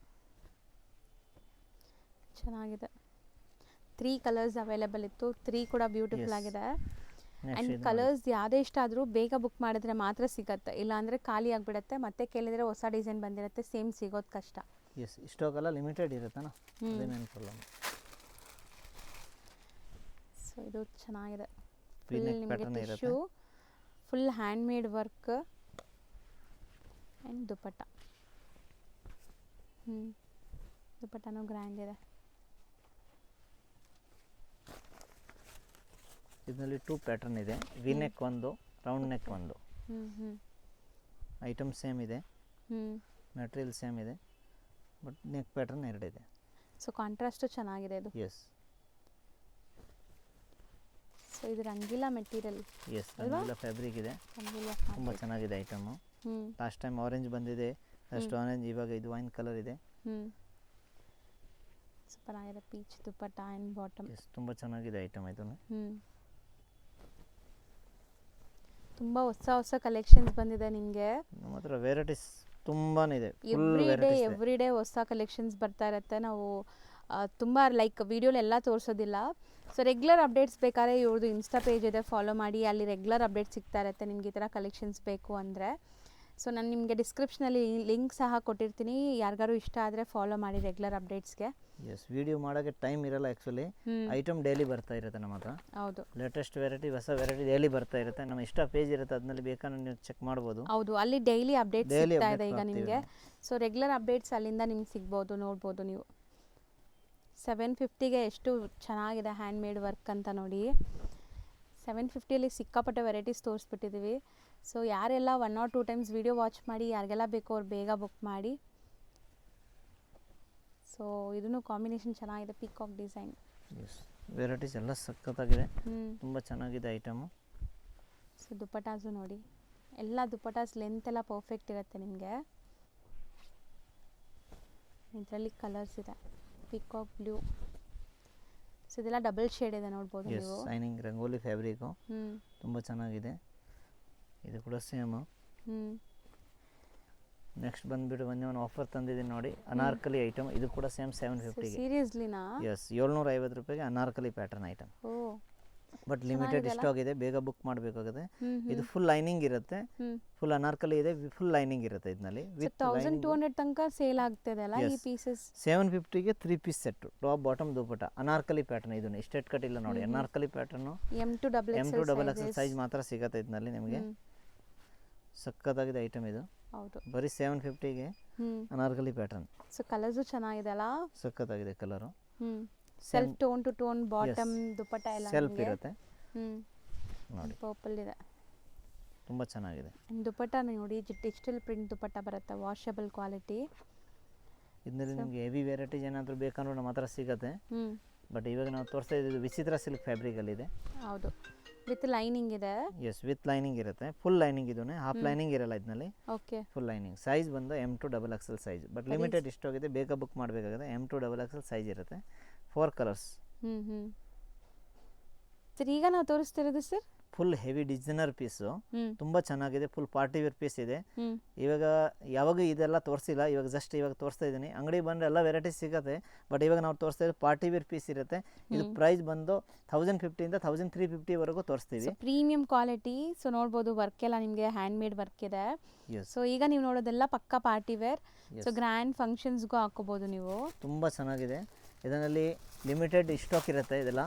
ಚೆನ್ನಾಗಿದೆ. 3 ಕಲರ್ಸ್ ಅವೈಲೇಬಲ್ ಇತ್ತು, 3 ಕೂಡ ಬ್ಯೂಟಿಫುಲ್ Yes. ಆಗಿದೆ. ನೆಕ್ಸ್ಟ್ ಆ್ಯಂಡ್ ಇದು ನೋಡಿ. ಕಲರ್ಸ್ ಯಾವುದೇ ಇಷ್ಟ ಆದರೂ ಬೇಗ ಬುಕ್ ಮಾಡಿದ್ರೆ ಮಾತ್ರ ಸಿಗತ್ತೆ, ಇಲ್ಲಾಂದರೆ ಖಾಲಿ ಆಗಿಬಿಡುತ್ತೆ. ಮತ್ತೆ ಕೇಳಿದರೆ ಹೊಸ ಡಿಸೈನ್ ಬಂದಿರುತ್ತೆ, ಸೇಮ್ ಸಿಗೋದು ಕಷ್ಟ. ಎಸ್, ಇಷ್ಟೋಗೆಲ್ಲ ಲಿಮಿಟೆಡ್ ಇರುತ್ತಲ್ಲ, ಹ್ಮ್. ಅದೇನೇನು ಪ್ರಾಬ್ಲಮ್. ಸೊ ಇದು ಚೆನ್ನಾಗಿದೆ. V ಫುಲ್ neck ನಿಮಗೆ pattern ಇರುತ್ತೆ. Tissue, full hand made work and dupatta. ದುಪ್ಪಟ್ಟನೂ ಗ್ರ್ಯಾಂಡ್ ಇದೆ. ಇದರಲ್ಲಿ 2 ಪ್ಯಾಟರ್ನ್ ಇದೆ, ವಿ ನೆಕ್ ಒಂದು, ರೌಂಡ್ ನೆಕ್ ಒಂದು. ಹ್ಞೂ ಐಟಮ್ ಸೇಮ್ ಇದೆ, ಹ್ಞೂ ಮೆಟೀರಿಯಲ್ ಸೇಮ್ ಇದೆ, ಬಟ್ ನೆಕ್ ಪ್ಯಾಟರ್ನ್ 2 ಇದೆ. ಸೊ ಕಾಂಟ್ರಾಸ್ಟು ಚೆನ್ನಾಗಿದೆ ಇದು. ಎಸ್, ಸೊ ಇದು Rangeela material. Yes, Rangeela fabric ಇದೆ, ರಂಗಿಲ್ಲ ತುಂಬ ಚೆನ್ನಾಗಿದೆ ಐಟಮು. ಹ್ಞೂ ಲಾಸ್ಟ್ ಟೈಮ್ ಆರೆಂಜ್ ಬಂದಿದೆ, ಅಷ್ಟು ಆರೆಂಜ್, ಇವಾಗ ಇದು ವೈನ್ ಕಲರ್ ಇದೆ. ಹ್ಞೂ ಸೂಪರ್ ಆಗಿದೆ. Peach dupatta and bottom. Yes, ತುಂಬ ಚೆನ್ನಾಗಿದೆ ಐಟಮ್ ಇದನ್ನು. ಹ್ಞೂ ತುಂಬ ಹೊಸ ಹೊಸ ಕಲೆಕ್ಷನ್ಸ್ ಬಂದಿದೆ ನಿಮಗೆ. ನಮ್ಮ ಹತ್ರ ವೆರೈಟೀಸ್ ತುಂಬಾ ಇದೆ, ಫುಲ್ ಎವ್ರಿ ಡೇ ವೆರೈಟೀಸ್. ಹೊಸ ಕಲೆಕ್ಷನ್ಸ್ ಬರ್ತಾ ಇರುತ್ತೆ. ನಾವು ತುಂಬ ಲೈಕ್ ವೀಡಿಯೋಲೆಲ್ಲ ತೋರಿಸೋದಿಲ್ಲ. ಸೊ ರೆಗ್ಯುಲರ್ ಅಪ್ಡೇಟ್ಸ್ ಬೇಕಾದ್ರೆ ಇವ್ರದ್ದು ಇನ್ಸ್ಟಾ ಪೇಜ್ ಇದೆ, ಫಾಲೋ ಮಾಡಿ, ಅಲ್ಲಿ ರೆಗ್ಯುಲರ್ ಅಪ್ಡೇಟ್ಸ್ ಸಿಗ್ತಾ ಇರುತ್ತೆ ನಿಮ್ಗೆ ಈ ಥರ ಕಲೆಕ್ಷನ್ಸ್ ಬೇಕು ಅಂದರೆ. ಸೊ ನಾನು ನಿಮಗೆ ಡಿಸ್ಕ್ರಿಪ್ಷನಲ್ಲಿ ಲಿಂಕ್ ಸಹ ಕೊಟ್ಟಿರ್ತೀನಿ, ಯಾರಿಗಾರು ಇಷ್ಟ ಆದರೆ ಫಾಲೋ ಮಾಡಿ ರೆಗ್ಯುಲರ್ ಅಪ್ಡೇಟ್ಸ್ಗೆ. ಎಸ್, ವಿಡಿಯೋ ಮಾಡೋಕ್ಕೆ ಟೈಮ್ ಇರಲ್ಲ ಆ್ಯಕ್ಚುಲಿ. ಐಟಮ್ ಡೈಲಿ ಬರ್ತಾ ಇರುತ್ತೆ ನಮ್ಮ ಹತ್ರ. ಹೌದು ಲೇಟೆಸ್ಟ್ ವೆರೈಟಿ, ಹೊಸ ವೆರೈಟಿ ಡೈಲಿ ಬರ್ತಾ ಇರುತ್ತೆ. ನಮ್ಮ ಇಷ್ಟ ಪೇಜ್ ಇರುತ್ತೆ, ಅದರಲ್ಲಿ ಬೇಕಾದ್ರೆ ನೀವು ಚೆಕ್ ಮಾಡ್ಬೋದು. ಹೌದು, ಅಲ್ಲಿ ಡೈಲಿ ಅಪ್ಡೇಟ್ಸ್ Daily ಸಿಗ್ತಾ updates ಇದೆ ಈಗ ಮಾಡ್ತೀವಿ ನಿಮಗೆ. ನಾವು. ಸೊ ರೆಗ್ಯುಲರ್ ಅಪ್ಡೇಟ್ಸ್ ಅಲ್ಲಿಂದ ನಿಮ್ಗೆ ಸಿಗ್ಬೋದು, ನೋಡ್ಬೋದು ನೀವು. 750ಗೆ ಎಷ್ಟು ಚೆನ್ನಾಗಿದೆ ಹ್ಯಾಂಡ್ ಮೇಡ್ ವರ್ಕ್ ಅಂತ ನೋಡಿ. 750ಅಲ್ಲಿ ಸಿಕ್ಕಾಪಟ್ಟೆ ವೆರೈಟೀಸ್ ತೋರಿಸ್ಬಿಟ್ಟಿದ್ದೀವಿ. ಸೊ ಯಾರೆಲ್ಲ 1 or 2 ಟೈಮ್ಸ್ ವೀಡಿಯೋ ವಾಚ್ ಮಾಡಿ, ಯಾರಿಗೆಲ್ಲ ಬೇಕೋ ಅವ್ರು ಬೇಗ ಬುಕ್ ಮಾಡಿ. ಸೊ ಇದನ್ನು ಕಾಂಬಿನೇಷನ್ ಚೆನ್ನಾಗಿದೆ, ಪೀಕಾಕ್ ಡಿಸೈನ್. ಎಸ್, ವೆರೈಟೀಸ್ ಎಲ್ಲ ಸಖತ್ತಾಗಿದೆ, ಹ್ಞೂ ತುಂಬ ಚೆನ್ನಾಗಿದೆ ಐಟಮು. ಸೊ ದುಪ್ಪಟಾಸು ನೋಡಿ, ಎಲ್ಲ ದುಪ್ಪಟಾಸ್ ಲೆಂತ್ ಎಲ್ಲ ಪರ್ಫೆಕ್ಟ್ ಇರುತ್ತೆ ನಿಮಗೆ. ಇದರಲ್ಲಿ ಕಲರ್ಸ್ ಇದೆ, ಪಿಕಾಕ್ ಬ್ಲೂ. ಸೊ ಇದೆಲ್ಲ ಡಬಲ್ ಶೇಡ್ ಇದೆ ನೋಡ್ಬೋದು ಎಸ್ ನೀವು. ಶೈನಿಂಗ್ ರಂಗೋಲಿ ಫ್ಯಾಬ್ರಿಕು ತುಂಬ ಚೆನ್ನಾಗಿದೆ. ಇದು ಕೂಡ ಸೇಮು. ನೆಕ್ಸ್ಟ್ ಬಂದುಬಿಟ್ಟು ಒಂದು ಆಫರ್ ತಂದಿದ್ದೀನಿ ನೋಡಿ, ಅನಾರ್ಕಲಿ ಐಟಮ್. ಇದು ಕೂಡ ಸೇಮ್ 750ಗೆ. ಸೀರಿಯಸ್ಲಿನಾ? ಎಸ್ 750 ರೂಪಾಯಿಗೆ anarkali pattern item. Oh but limited stock ಇದೆ, ಬೇಗ ಬುಕ್ ಮಾಡಬೇಕಾಗುತ್ತೆ. ಇದು ಫುಲ್ ಲೈನಿಂಗ್ ಇರುತ್ತೆ, ಫುಲ್ ಅನಾರ್ಕಲಿ ಇದೆ, ಫುಲ್ ಲೈನಿಂಗ್ ಇರುತ್ತೆ ಇದರಲ್ಲಿ. ವಿತ್ 1200 ತನಕ ಸೇಲ್ ಆಗ್ತಿದೆ ಅಲ್ಲ ಈ ಪೀಸಸ್. 750ಗೆ 3 piece set, top bottom dupatta, Anarkali pattern. ಇದನ್ನು ಸ್ಟ್ರೇಟ್ ಕಟ್ ಇಲ್ಲ ನೋಡಿ, ಅನಾರ್ಕಲಿ ಪ್ಯಾಟರ್ನು. M2XL ಸೈಜ್ ಮಾತ್ರ ಸಿಗುತ್ತೆ ಇದರಲ್ಲಿ ನಿಮಗೆ. ಸಕ್ಕತ್ತಾಗಿದೆ ಐಟಮ್ ಇದು. ಹೌದು, ಬರೀ 750ಗೆ ಅನಾರ್ಕಲಿ ಪ್ಯಾಟರ್ನ್. ಸೊ ಕಲರ್ಸು ಚೆನ್ನಾಗಿದೆ ಅಲ್ಲ, ಸಕ್ಕತ್ತಾಗಿದೆ colour. Self tone to tone bottom dupatta ಎಲ್ಲ ಸೆಲ್ಫ್ ಇರುತ್ತೆ ನೋಡಿ. ಪರ್ಪಲ್ ಇದೆ, ತುಂಬ ಚೆನ್ನಾಗಿದೆ. ದುಪಟ್ಟ ನೋಡಿ, ಡಿಜಿಟಲ್ ಪ್ರಿಂಟ್ ದುಪಟ್ಟ ಬರುತ್ತೆ, ವಾಷಬಲ್ ಕ್ವಾಲಿಟಿ. ಇದರಲ್ಲಿ ನಿಮಗೆ ಹೆವಿ ವೆರೈಟೀಸ್ ಏನಾದರೂ ಬೇಕಂದ್ರೂ ನಮ್ಮ ಹತ್ರ ಸಿಗುತ್ತೆ. ಬಟ್ ಇವಾಗ ನಾವು ತೋರಿಸ್ತಾ ಇದ್ದೀವಿ ವಿಚಿತ್ರ ಸಿಲ್ಕ್ ಫ್ಯಾಬ್ರಿಕಲ್ಲಿದೆ. ಹೌದು, ವಿತ್ ಲೈನಿಂಗ್ ಇದೆ. ಎಸ್ ವಿತ್ ಲೈನಿಂಗ್ ಇರುತ್ತೆ, ಫುಲ್ ಲೈನಿಂಗ್. ಇದನ್ನೇ ಹಾಫ್ ಲೈನಿಂಗ್ ಇರಲ್ಲ ಇದರಲ್ಲಿ. Okay, full lining. ಸೈಜ್ ಬಂದು M2XL ಸೈಜ್. ಬಟ್ ಲಿಮಿಟೆಡ್ ಇಷ್ಟೋಗಿದೆ, ಬೇಗ ಬುಕ್ ಮಾಡಬೇಕಾಗುತ್ತೆ. M2XL ಸೈಜ್ ಇರುತ್ತೆ. 4 ಕಲರ್ಸ್. ಸರ್ ಈಗ ನಾವು ತೋರಿಸ್ತಿರೋದು sir full heavy designer piece, ತುಂಬ ಚೆನ್ನಾಗಿದೆ. ಫುಲ್ ಪಾರ್ಟಿ ವೇರ್ ಪೀಸ್ ಇದೆ. ಇವಾಗ ಯಾವಾಗ ಇದೆಲ್ಲ ತೋರಿಸಿಲ್ಲ, ಇವಾಗ ಜಸ್ಟ್ ಇವಾಗ ತೋರಿಸ್ತಾ ಇದ್ದೀನಿ. ಅಂಗಡಿ ಬಂದರೆ ಎಲ್ಲ ವೆರೈಟೀಸ್ ಸಿಗುತ್ತೆ. ಬಟ್ ಇವಾಗ ನಾವು ತೋರಿಸ್ತಾ ಇರೋದು ಪಾರ್ಟಿ ವೇರ್ ಪೀಸ್ ಇರುತ್ತೆ. ಇದು ಪ್ರೈಸ್ ಬಂದು 1050 ಇಂದ 1350ವರೆಗೂ ತೋರಿಸ್ತೀವಿ. Premium quality. ಸೊ ನೋಡ್ಬೋದು, ವರ್ಕ್ ಎಲ್ಲ ನಿಮಗೆ ಹ್ಯಾಂಡ್ ಮೇಡ್ ವರ್ಕ್ ಇದೆ. ಸೊ ಈಗ ನೀವು ನೋಡೋದೆಲ್ಲ ಪಕ್ಕ ಪಾರ್ಟಿ ವೇರ್. ಸೊ ಗ್ರ್ಯಾಂಡ್ ಫಂಕ್ಷನ್ಸ್ಗೂ ಹಾಕೋಬಹುದು ನೀವು. ತುಂಬ ಚೆನ್ನಾಗಿದೆ. ಇದರಲ್ಲಿ ಲಿಮಿಟೆಡ್ ಸ್ಟಾಕ್ ಇರುತ್ತೆ. ಇದೆಲ್ಲ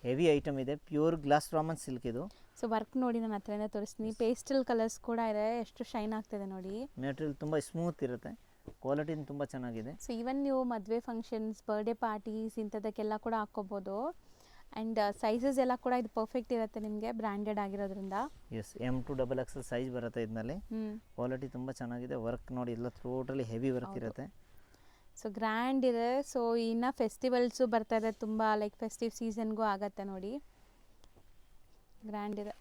ಹೆವಿ ಐಟಮ್ ಇದೆ, ಪ್ಯೂರ್ ಗ್ಲಾಸ್ ರಾಮನ್ ಸಿಲ್ಕ್ ಇದು. ಸೊ ವರ್ಕ್ ನೋಡಿ, ನಾನು ಹತ್ರನೇ ತೋರಿಸ್ತೀನಿ. ಪೇಸ್ಟಲ್ ಕಲರ್ಸ್ ಕೂಡ ಇದೆ, ಎಷ್ಟು ಶೈನ್ ಆಗ್ತಿದೆ ನೋಡಿ. ಮೆಟೀರಿಯಲ್ ತುಂಬ ಸ್ಮೂತ್ ಇರುತ್ತೆ, ಕ್ವಾಲಿಟಿ ತುಂಬ ಚೆನ್ನಾಗಿದೆ. ಸೊ ಈವನ್ ನೀವು ಮದುವೆ ಫಂಕ್ಷನ್ಸ್, ಬರ್ಡೇ ಪಾರ್ಟೀಸ್ ಇಂಥದಕ್ಕೆಲ್ಲ ಕೂಡ ಹಾಕೋಬೋದು. ಆ್ಯಂಡ್ ಸೈಜಸ್ ಎಲ್ಲ ಕೂಡ ಇದು ಪರ್ಫೆಕ್ಟ್ ಇರುತ್ತೆ ನಿಮಗೆ, ಬ್ರ್ಯಾಂಡೆಡ್ ಆಗಿರೋದ್ರಿಂದ. ಎಸ್ M2XL ಸೈಜ್ ಬರುತ್ತೆ ಇದರಲ್ಲಿ. ಕ್ವಾಲಿಟಿ ತುಂಬ ಚೆನ್ನಾಗಿದೆ. ವರ್ಕ್ ನೋಡಿ, ಎಲ್ಲ ಟೋಟಲಿ ಹೆವಿ ವರ್ಕ್ ಇರುತ್ತೆ. ಸೊ ಗ್ರ್ಯಾಂಡ್ ಇದೆ. ಸೊ ಇನ್ನು ಫೆಸ್ಟಿವಲ್ಸು ಬರ್ತಾ ಇದೆ, ತುಂಬ ಲೈಕ್ ಫೆಸ್ಟಿವ್ ಸೀಸನ್ಗೂ ಆಗತ್ತೆ ನೋಡಿ. ಗ್ರ್ಯಾಂಡ್ ಇದೆ,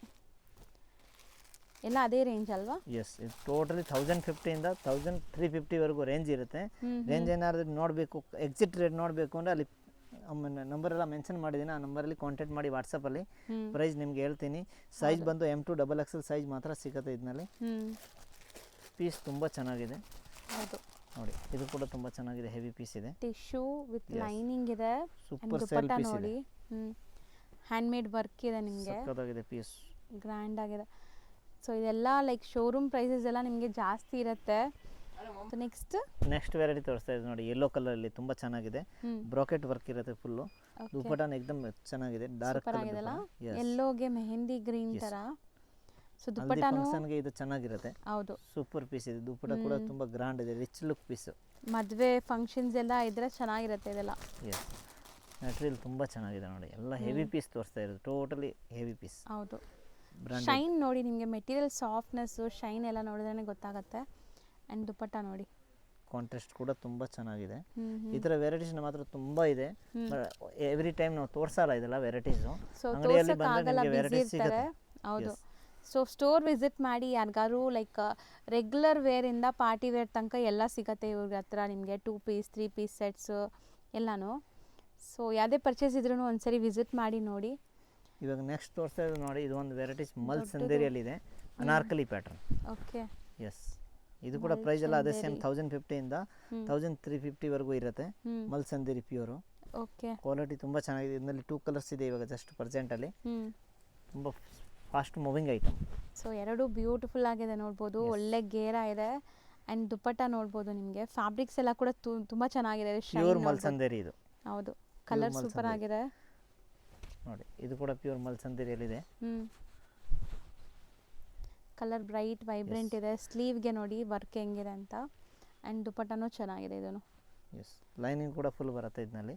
ಎಲ್ಲ ಅದೇ ರೇಂಜ್ ಅಲ್ವಾ? ಎಸ್, ಇದು ಟೋಟಲಿ 1050 ಇಂದ 1350ವರೆಗೂ ರೇಂಜ್ ಇರುತ್ತೆ. ರೇಂಜ್ ಏನಾದರೂ ನೋಡಬೇಕು, ಎಕ್ಸಿಟ್ ರೇಟ್ ನೋಡಬೇಕು ಅಂದರೆ ಅಲ್ಲಿ ನಂಬರೆಲ್ಲ ಮೆನ್ಷನ್ ಮಾಡಿದ್ದೀನಿ. ಆ ನಂಬರಲ್ಲಿ ಕಾಂಟ್ಯಾಕ್ಟ್ ಮಾಡಿ ವಾಟ್ಸಪ್ಪಲ್ಲಿ ಪ್ರೈಸ್ ನಿಮ್ಗೆ ಹೇಳ್ತೀನಿ. ಸೈಜ್ ಬಂದು M2XL ಸೈಜ್ ಮಾತ್ರ ಸಿಗುತ್ತೆ ಇದರಲ್ಲಿ. ಪೀಸ್ ತುಂಬ ಚೆನ್ನಾಗಿದೆ. ಹೌದು ನೋಡಿ, ಇದು ಕೂಡ ತುಂಬ ಚೆನ್ನಾಗಿದೆ, ಹೆವಿ ಪೀಸ್ ಇದೆ. ಟಿಶ್ಯೂ ವಿತ್ ಲೈನಿಂಗ್ ಇದೆ. ಸೂಪರ್ ಸೇಲ್ ಪೀಸ್ ಇದೆ. ನೋಡಿ, ಹ್ಯಾಂಡ್ ಮೇಡ್ ವರ್ಕ್ ಇದೆ ನಿಮಗೆ. ಸಕ್ಕತ್ತಾಗಿದೆ ಪೀಸ್, ಗ್ರ್ಯಾಂಡ್ ಆಗಿದೆ. ಸೊ ಇದೆಲ್ಲ ಲೈಕ್ ಶೋರೂಮ್ ಪ್ರೈಸಸ್ ಎಲ್ಲ ನಿಮಗೆ ಜಾಸ್ತಿ ಇರುತ್ತೆ. ಸೊ ನೆಕ್ಸ್ಟ್ ವೆರೈಟಿ ತೋರಿಸ್ತಾ ಇದೆ ನೋಡಿ, ಯೆಲ್ಲೋ ಕಲರಲ್ಲಿ ತುಂಬ ಚೆನ್ನಾಗಿದೆ. ಬ್ರಾಕೆಟ್ ವರ್ಕ್ ಇರುತ್ತೆ ಫುಲ್ಲು. ದುಪಟ್ಟಾನ ಎಕ್ದಮ್ ಚೆನ್ನಾಗಿದೆ, ಡಾರ್ಕ್ ಕಲರ್ ಆಗಿದೆಲ್ಲ, ಯೆಲ್ಲೋಗೆ ಮೆಹಂದಿ ಗ್ರೀನ್ ತರ. ಸೊ ದುಪಟ್ಟಾನು ಫಂಕ್ಷನ್ಗೆ ಇದು ಚೆನ್ನಾಗಿರುತ್ತೆ. ಹೌದು, ಸೂಪರ್ ಪೀಸ್ ಇದೆ. ದುಪಟ್ಟ ಕೂಡ ತುಂಬ ಗ್ರ್ಯಾಂಡ್ ಇದೆ, ರಿಚ್ ಲುಕ್ ಪೀಸ್. ಮದುವೆ ಫಂಕ್ಷನ್ಸ್ ಎಲ್ಲ ಇದ್ರೆ ಚೆನ್ನಾಗಿರುತ್ತೆ ಇದೆಲ್ಲ. ಎಸ್, ಮೆಟೀರಿಯಲ್ ತುಂಬ ಚೆನ್ನಾಗಿದೆ ನೋಡಿ, ಎಲ್ಲ ಹೆವಿ ಪೀಸ್ ತೋರಿಸ್ತಾ ಇರೋದು, ಟೋಟಲಿ ಹೆವಿ ಪೀಸ್. ಹೌದು, ಶೈನ್ ನೋಡಿ ನಿಮಗೆ, ಮೆಟೀರಿಯಲ್ ಸಾಫ್ಟ್ನೆಸ್ಸು, ಶೈನ್ ಎಲ್ಲ ನೋಡಿದ್ರೆ ಗೊತ್ತಾಗುತ್ತೆ. ಆ್ಯಂಡ್ ದುಪಟ್ಟ ನೋಡಿ, ಕಾಂಟ್ರಾಸ್ಟ್ ಕೂಡ ತುಂಬ ಚೆನ್ನಾಗಿದೆ. ಈ ಥರ ವೆರೈಟೀಸ್ ನಮ್ಮ ಹತ್ರ ತುಂಬ ಇದೆ. ಎವ್ರಿ ಟೈಮ್ ನಾವು ತೋರಿಸಲ್ಲ ಇದೆಲ್ಲ ವೆರೈಟೀಸು. ಅಂಗಡಿಯಲ್ಲಿ ಬಂದರೆ ನಿಮಗೆ ವೆರೈಟೀಸ್ ಸಿಗುತ್ತೆ. ಹೌದು, ಸೊ ಸ್ಟೋರ್ ವಿಸಿಟ್ ಮಾಡಿ. ಯಾರಿಗಾರು ಲೈಕ್ ರೆಗ್ಯುಲರ್ ವೇರಿಂದ ಪಾರ್ಟಿ ವೇರ್ ತನಕ ಎಲ್ಲ ಸಿಗುತ್ತೆ ಇವ್ರ ಹತ್ರ ನಿಮಗೆ. 2 ಪೀಸ್ 3 ಪೀಸ್ ಸೆಟ್ಸು ಎಲ್ಲನೂ. ಸೊ ಯಾವುದೇ ಪರ್ಚೇಸ್ ಇದ್ರೂ ಒಂದ್ಸರಿ ವಿಸಿಟ್ ಮಾಡಿ ನೋಡಿ. ಇವಾಗ ನೆಕ್ಸ್ಟ್ ತೋರಿಸ್ತಾ ಇರೋದು ನೋಡಿ, ಇದು ಒಂದು ವೆರೈಟೀಸ್ ಮಲ್ ಸಂದೇರಿಯಲ್ಲಿದೆ, ಅನಾರ್ಕಲಿ ಪ್ಯಾಟರ್ನ್. ಓಕೆ, ಎಸ್, ಇದು ಕೂಡ ಪ್ರೈಸ್ ಎಲ್ಲ ಅದೇ ಸೇಮ್ 1050 ಇಂದ 1350ವರೆಗೂ ಇರುತ್ತೆ. ಮಲ್ ಸಂದೇರಿ ಪ್ಯೂರು. ಓಕೆ, ಕ್ವಾಲಿಟಿ ತುಂಬ ಚೆನ್ನಾಗಿದೆ. ಇದರಲ್ಲಿ 2 ಕಲರ್ಸ್ ಇದೆ ಇವಾಗ ಜಸ್ಟ್ ಪ್ರೆಸೆಂಟಲ್ಲಿ. ತುಂಬ ಫಾಸ್ಟ್ ಮೂವಿಂಗ್ ಐಟಮ್. ಸೊ ಎರಡು ಬ್ಯೂಟಿಫುಲ್ ಆಗಿದೆ ನೋಡ್ಬೋದು, ಒಳ್ಳೆ ಗೇರ ಇದೆ. ಆ್ಯಂಡ್ ದುಪಟ್ಟ ನೋಡ್ಬೋದು ನಿಮಗೆ. ಫ್ಯಾಬ್ರಿಕ್ಸ್ ಎಲ್ಲ ಕೂಡ ತುಂಬ ಚೆನ್ನಾಗಿದೆ, ಪ್ಯೂರ್ ಮಲ್ಸಂದೇರಿ ಇದು. ಹೌದು, ಕಲರ್ ಸೂಪರ್ ಆಗಿದೆ ನೋಡಿ. ಇದು ಕೂಡ ಪ್ಯೂರ್ ಮಲ್ಸಂದೇರಿಯಲ್ಲಿದೆ. ಕಲರ್ ಬ್ರೈಟ್ ವೈಬ್ರೆಂಟ್ ಇದೆ. ಸ್ಲೀವ್ಗೆ ನೋಡಿ ವರ್ಕ್ ಹೆಂಗಿದೆ ಅಂತ. ಆ್ಯಂಡ್ ದುಪಟ್ಟನೂ ಚೆನ್ನಾಗಿದೆ ಇದನ್ನು. ಎಸ್, ಲೈನಿಂಗ್ ಕೂಡ ಫುಲ್ ಬರುತ್ತೆ ಇದರಲ್ಲಿ.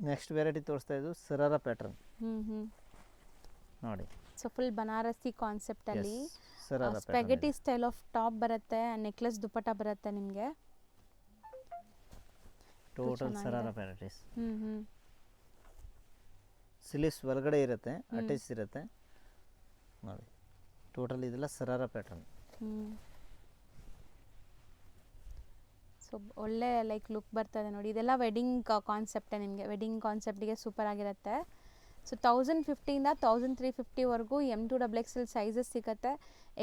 ನೆಕ್ಸ್ಟ್ ವೆರೈಟಿ ತೋರಿಸ್ತಾ ಇದ್ದು ಸರಾರ ಪ್ಯಾಟರ್ನ್ ನೋಡಿ. ಸೊ ಫುಲ್ ಬನಾರಸಿ ಕಾನ್ಸೆಪ್ಟ್ ಅಲ್ಲಿ ಸ್ಪೆಗೆಟಿ ಸ್ಟೈಲ್ ಆಫ್ ಟಾಪ್ ಬರುತ್ತೆ, ನೆಕ್ಲೆಸ್ ದುಪಟ್ಟ ಬರುತ್ತೆ ನಿಮಗೆ. Total sharara varieties. ಸ್ಲೀವ್ಸ್ ಒಳಗಡೆ ಇರುತ್ತೆ, ಅಟ್ಯಾಚ್ ಇರುತ್ತೆ ನೋಡಿ. ಟೋಟಲ್ ಇದೆಲ್ಲ ಸರಾರ ಪ್ಯಾಟರ್ನ್. ಸೊ ಸೊ ಒಳ್ಳೆ ಲೈಕ್ ಲುಕ್ ಬರ್ತದೆ ನೋಡಿ. ಇದೆಲ್ಲ ವೆಡ್ಡಿಂಗ್ ಕಾನ್ಸೆಪ್ಟೇ, ನಿಮಗೆ ವೆಡ್ಡಿಂಗ್ ಕಾನ್ಸೆಪ್ಟಿಗೆ ಸೂಪರ್ ಆಗಿರುತ್ತೆ. ಸೊ 1050ಇಂದ 1350ವರೆಗೂ M2XX ಸೈಜಸ್ ಸಿಗುತ್ತೆ.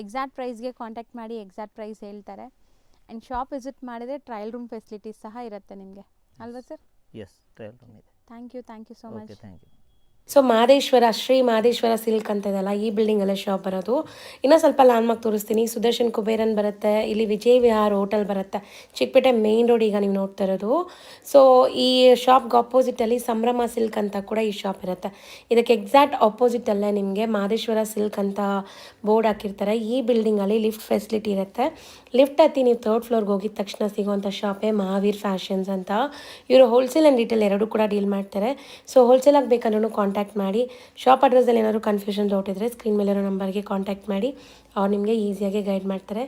ಎಕ್ಸಾಕ್ಟ್ ಪ್ರೈಸ್ಗೆ ಕಾಂಟ್ಯಾಕ್ಟ್ ಮಾಡಿ, ಎಕ್ಸಾಕ್ಟ್ ಪ್ರೈಸ್ ಹೇಳ್ತಾರೆ. ಆ್ಯಂಡ್ ಶಾಪ್ ವಿಸಿಟ್ ಮಾಡಿದರೆ ಟ್ರಯಲ್ ರೂಮ್ ಫೆಸಿಲಿಟೀಸ್ ಸಹ ಇರುತ್ತೆ ನಿಮಗೆ, ಅಲ್ವಾ ಸರ್? ಎಸ್, ಟ್ರಯಲ್ ರೂಮ್ ಇದೆ. Thank you so much. Okay, thank you. So Mahadeshwara, Shri Mahadeshwara silk ಅಂತ ಇದೆಯಲ್ಲ, ಈ ಬಿಲ್ಡಿಂಗಲ್ಲೇ ಶಾಪ್ ಬರೋದು. ಇನ್ನೂ ಸ್ವಲ್ಪ ಲ್ಯಾಂಡ್ಮಾರ್ಕ್ ತೋರಿಸ್ತೀನಿ. ಸುದರ್ಶನ್ ಕುಬೇರನ್ ಬರುತ್ತೆ, ಇಲ್ಲಿ ವಿಜಯ್ ವಿಹಾರ್ ಹೋಟೆಲ್ ಬರುತ್ತೆ, ಚಿಕ್ಕಪೇಟೆ ಮೇನ್ ರೋಡ್ ಈಗ ನೀವು ನೋಡ್ತಾ ಇರೋದು. ಸೊ ಈ ಶಾಪ್ಗೆ ಆಪೋಸಿಟಲ್ಲಿ ಸಂಭ್ರಮ ಸಿಲ್ಕ್ ಅಂತ ಕೂಡ ಈ ಶಾಪ್ ಇರುತ್ತೆ. ಇದಕ್ಕೆ ಎಕ್ಸಾಕ್ಟ್ ಆಪೋಸಿಟಲ್ಲೇ ನಿಮಗೆ ಮಹದೇಶ್ವರ ಸಿಲ್ಕ್ ಅಂತ ಬೋರ್ಡ್ ಹಾಕಿರ್ತಾರೆ. ಈ ಬಿಲ್ಡಿಂಗಲ್ಲಿ ಲಿಫ್ಟ್ ಫೆಸಿಲಿಟಿ ಇರುತ್ತೆ. ಲಿಫ್ಟ್ ಹತ್ತಿ ನೀವು 3rd ಫ್ಲೋರ್ಗೆ ಹೋಗಿದ ತಕ್ಷಣ ಸಿಗುವಂಥ ಶಾಪೇ ಮಹಾವೀರ್ ಫ್ಯಾಷನ್ಸ್ ಅಂತ. ಇವರು ಹೋಲ್ಸೇಲ್ ಆ್ಯಂಡ್ ರಿಟೇಲ್ ಎರಡೂ ಕೂಡ ಡೀಲ್ ಮಾಡ್ತಾರೆ. ಸೊ ಹೋಲ್ಸೇಲಾಗಿ ಬೇಕಂದ್ರೂ ಕಾಂಟ್ಯಾಕ್ಟ್ ಮಾಡಿ. ಶಾಪ್ ಅಡ್ರೆಸ್ಸಲ್ಲಿ ಏನಾದರೂ ಕನ್ಫ್ಯೂಷನ್ ಡೌಟ್ ಇದ್ದರೆ ಸ್ಕ್ರೀನ್ ಮೇಲಿರೋ ನಂಬರ್ಗೆ ಕಾಂಟ್ಯಾಕ್ಟ್ ಮಾಡಿ, ಅವ್ರು ನಿಮಗೆ ಈಸಿಯಾಗಿ ಗೈಡ್ ಮಾಡ್ತಾರೆ.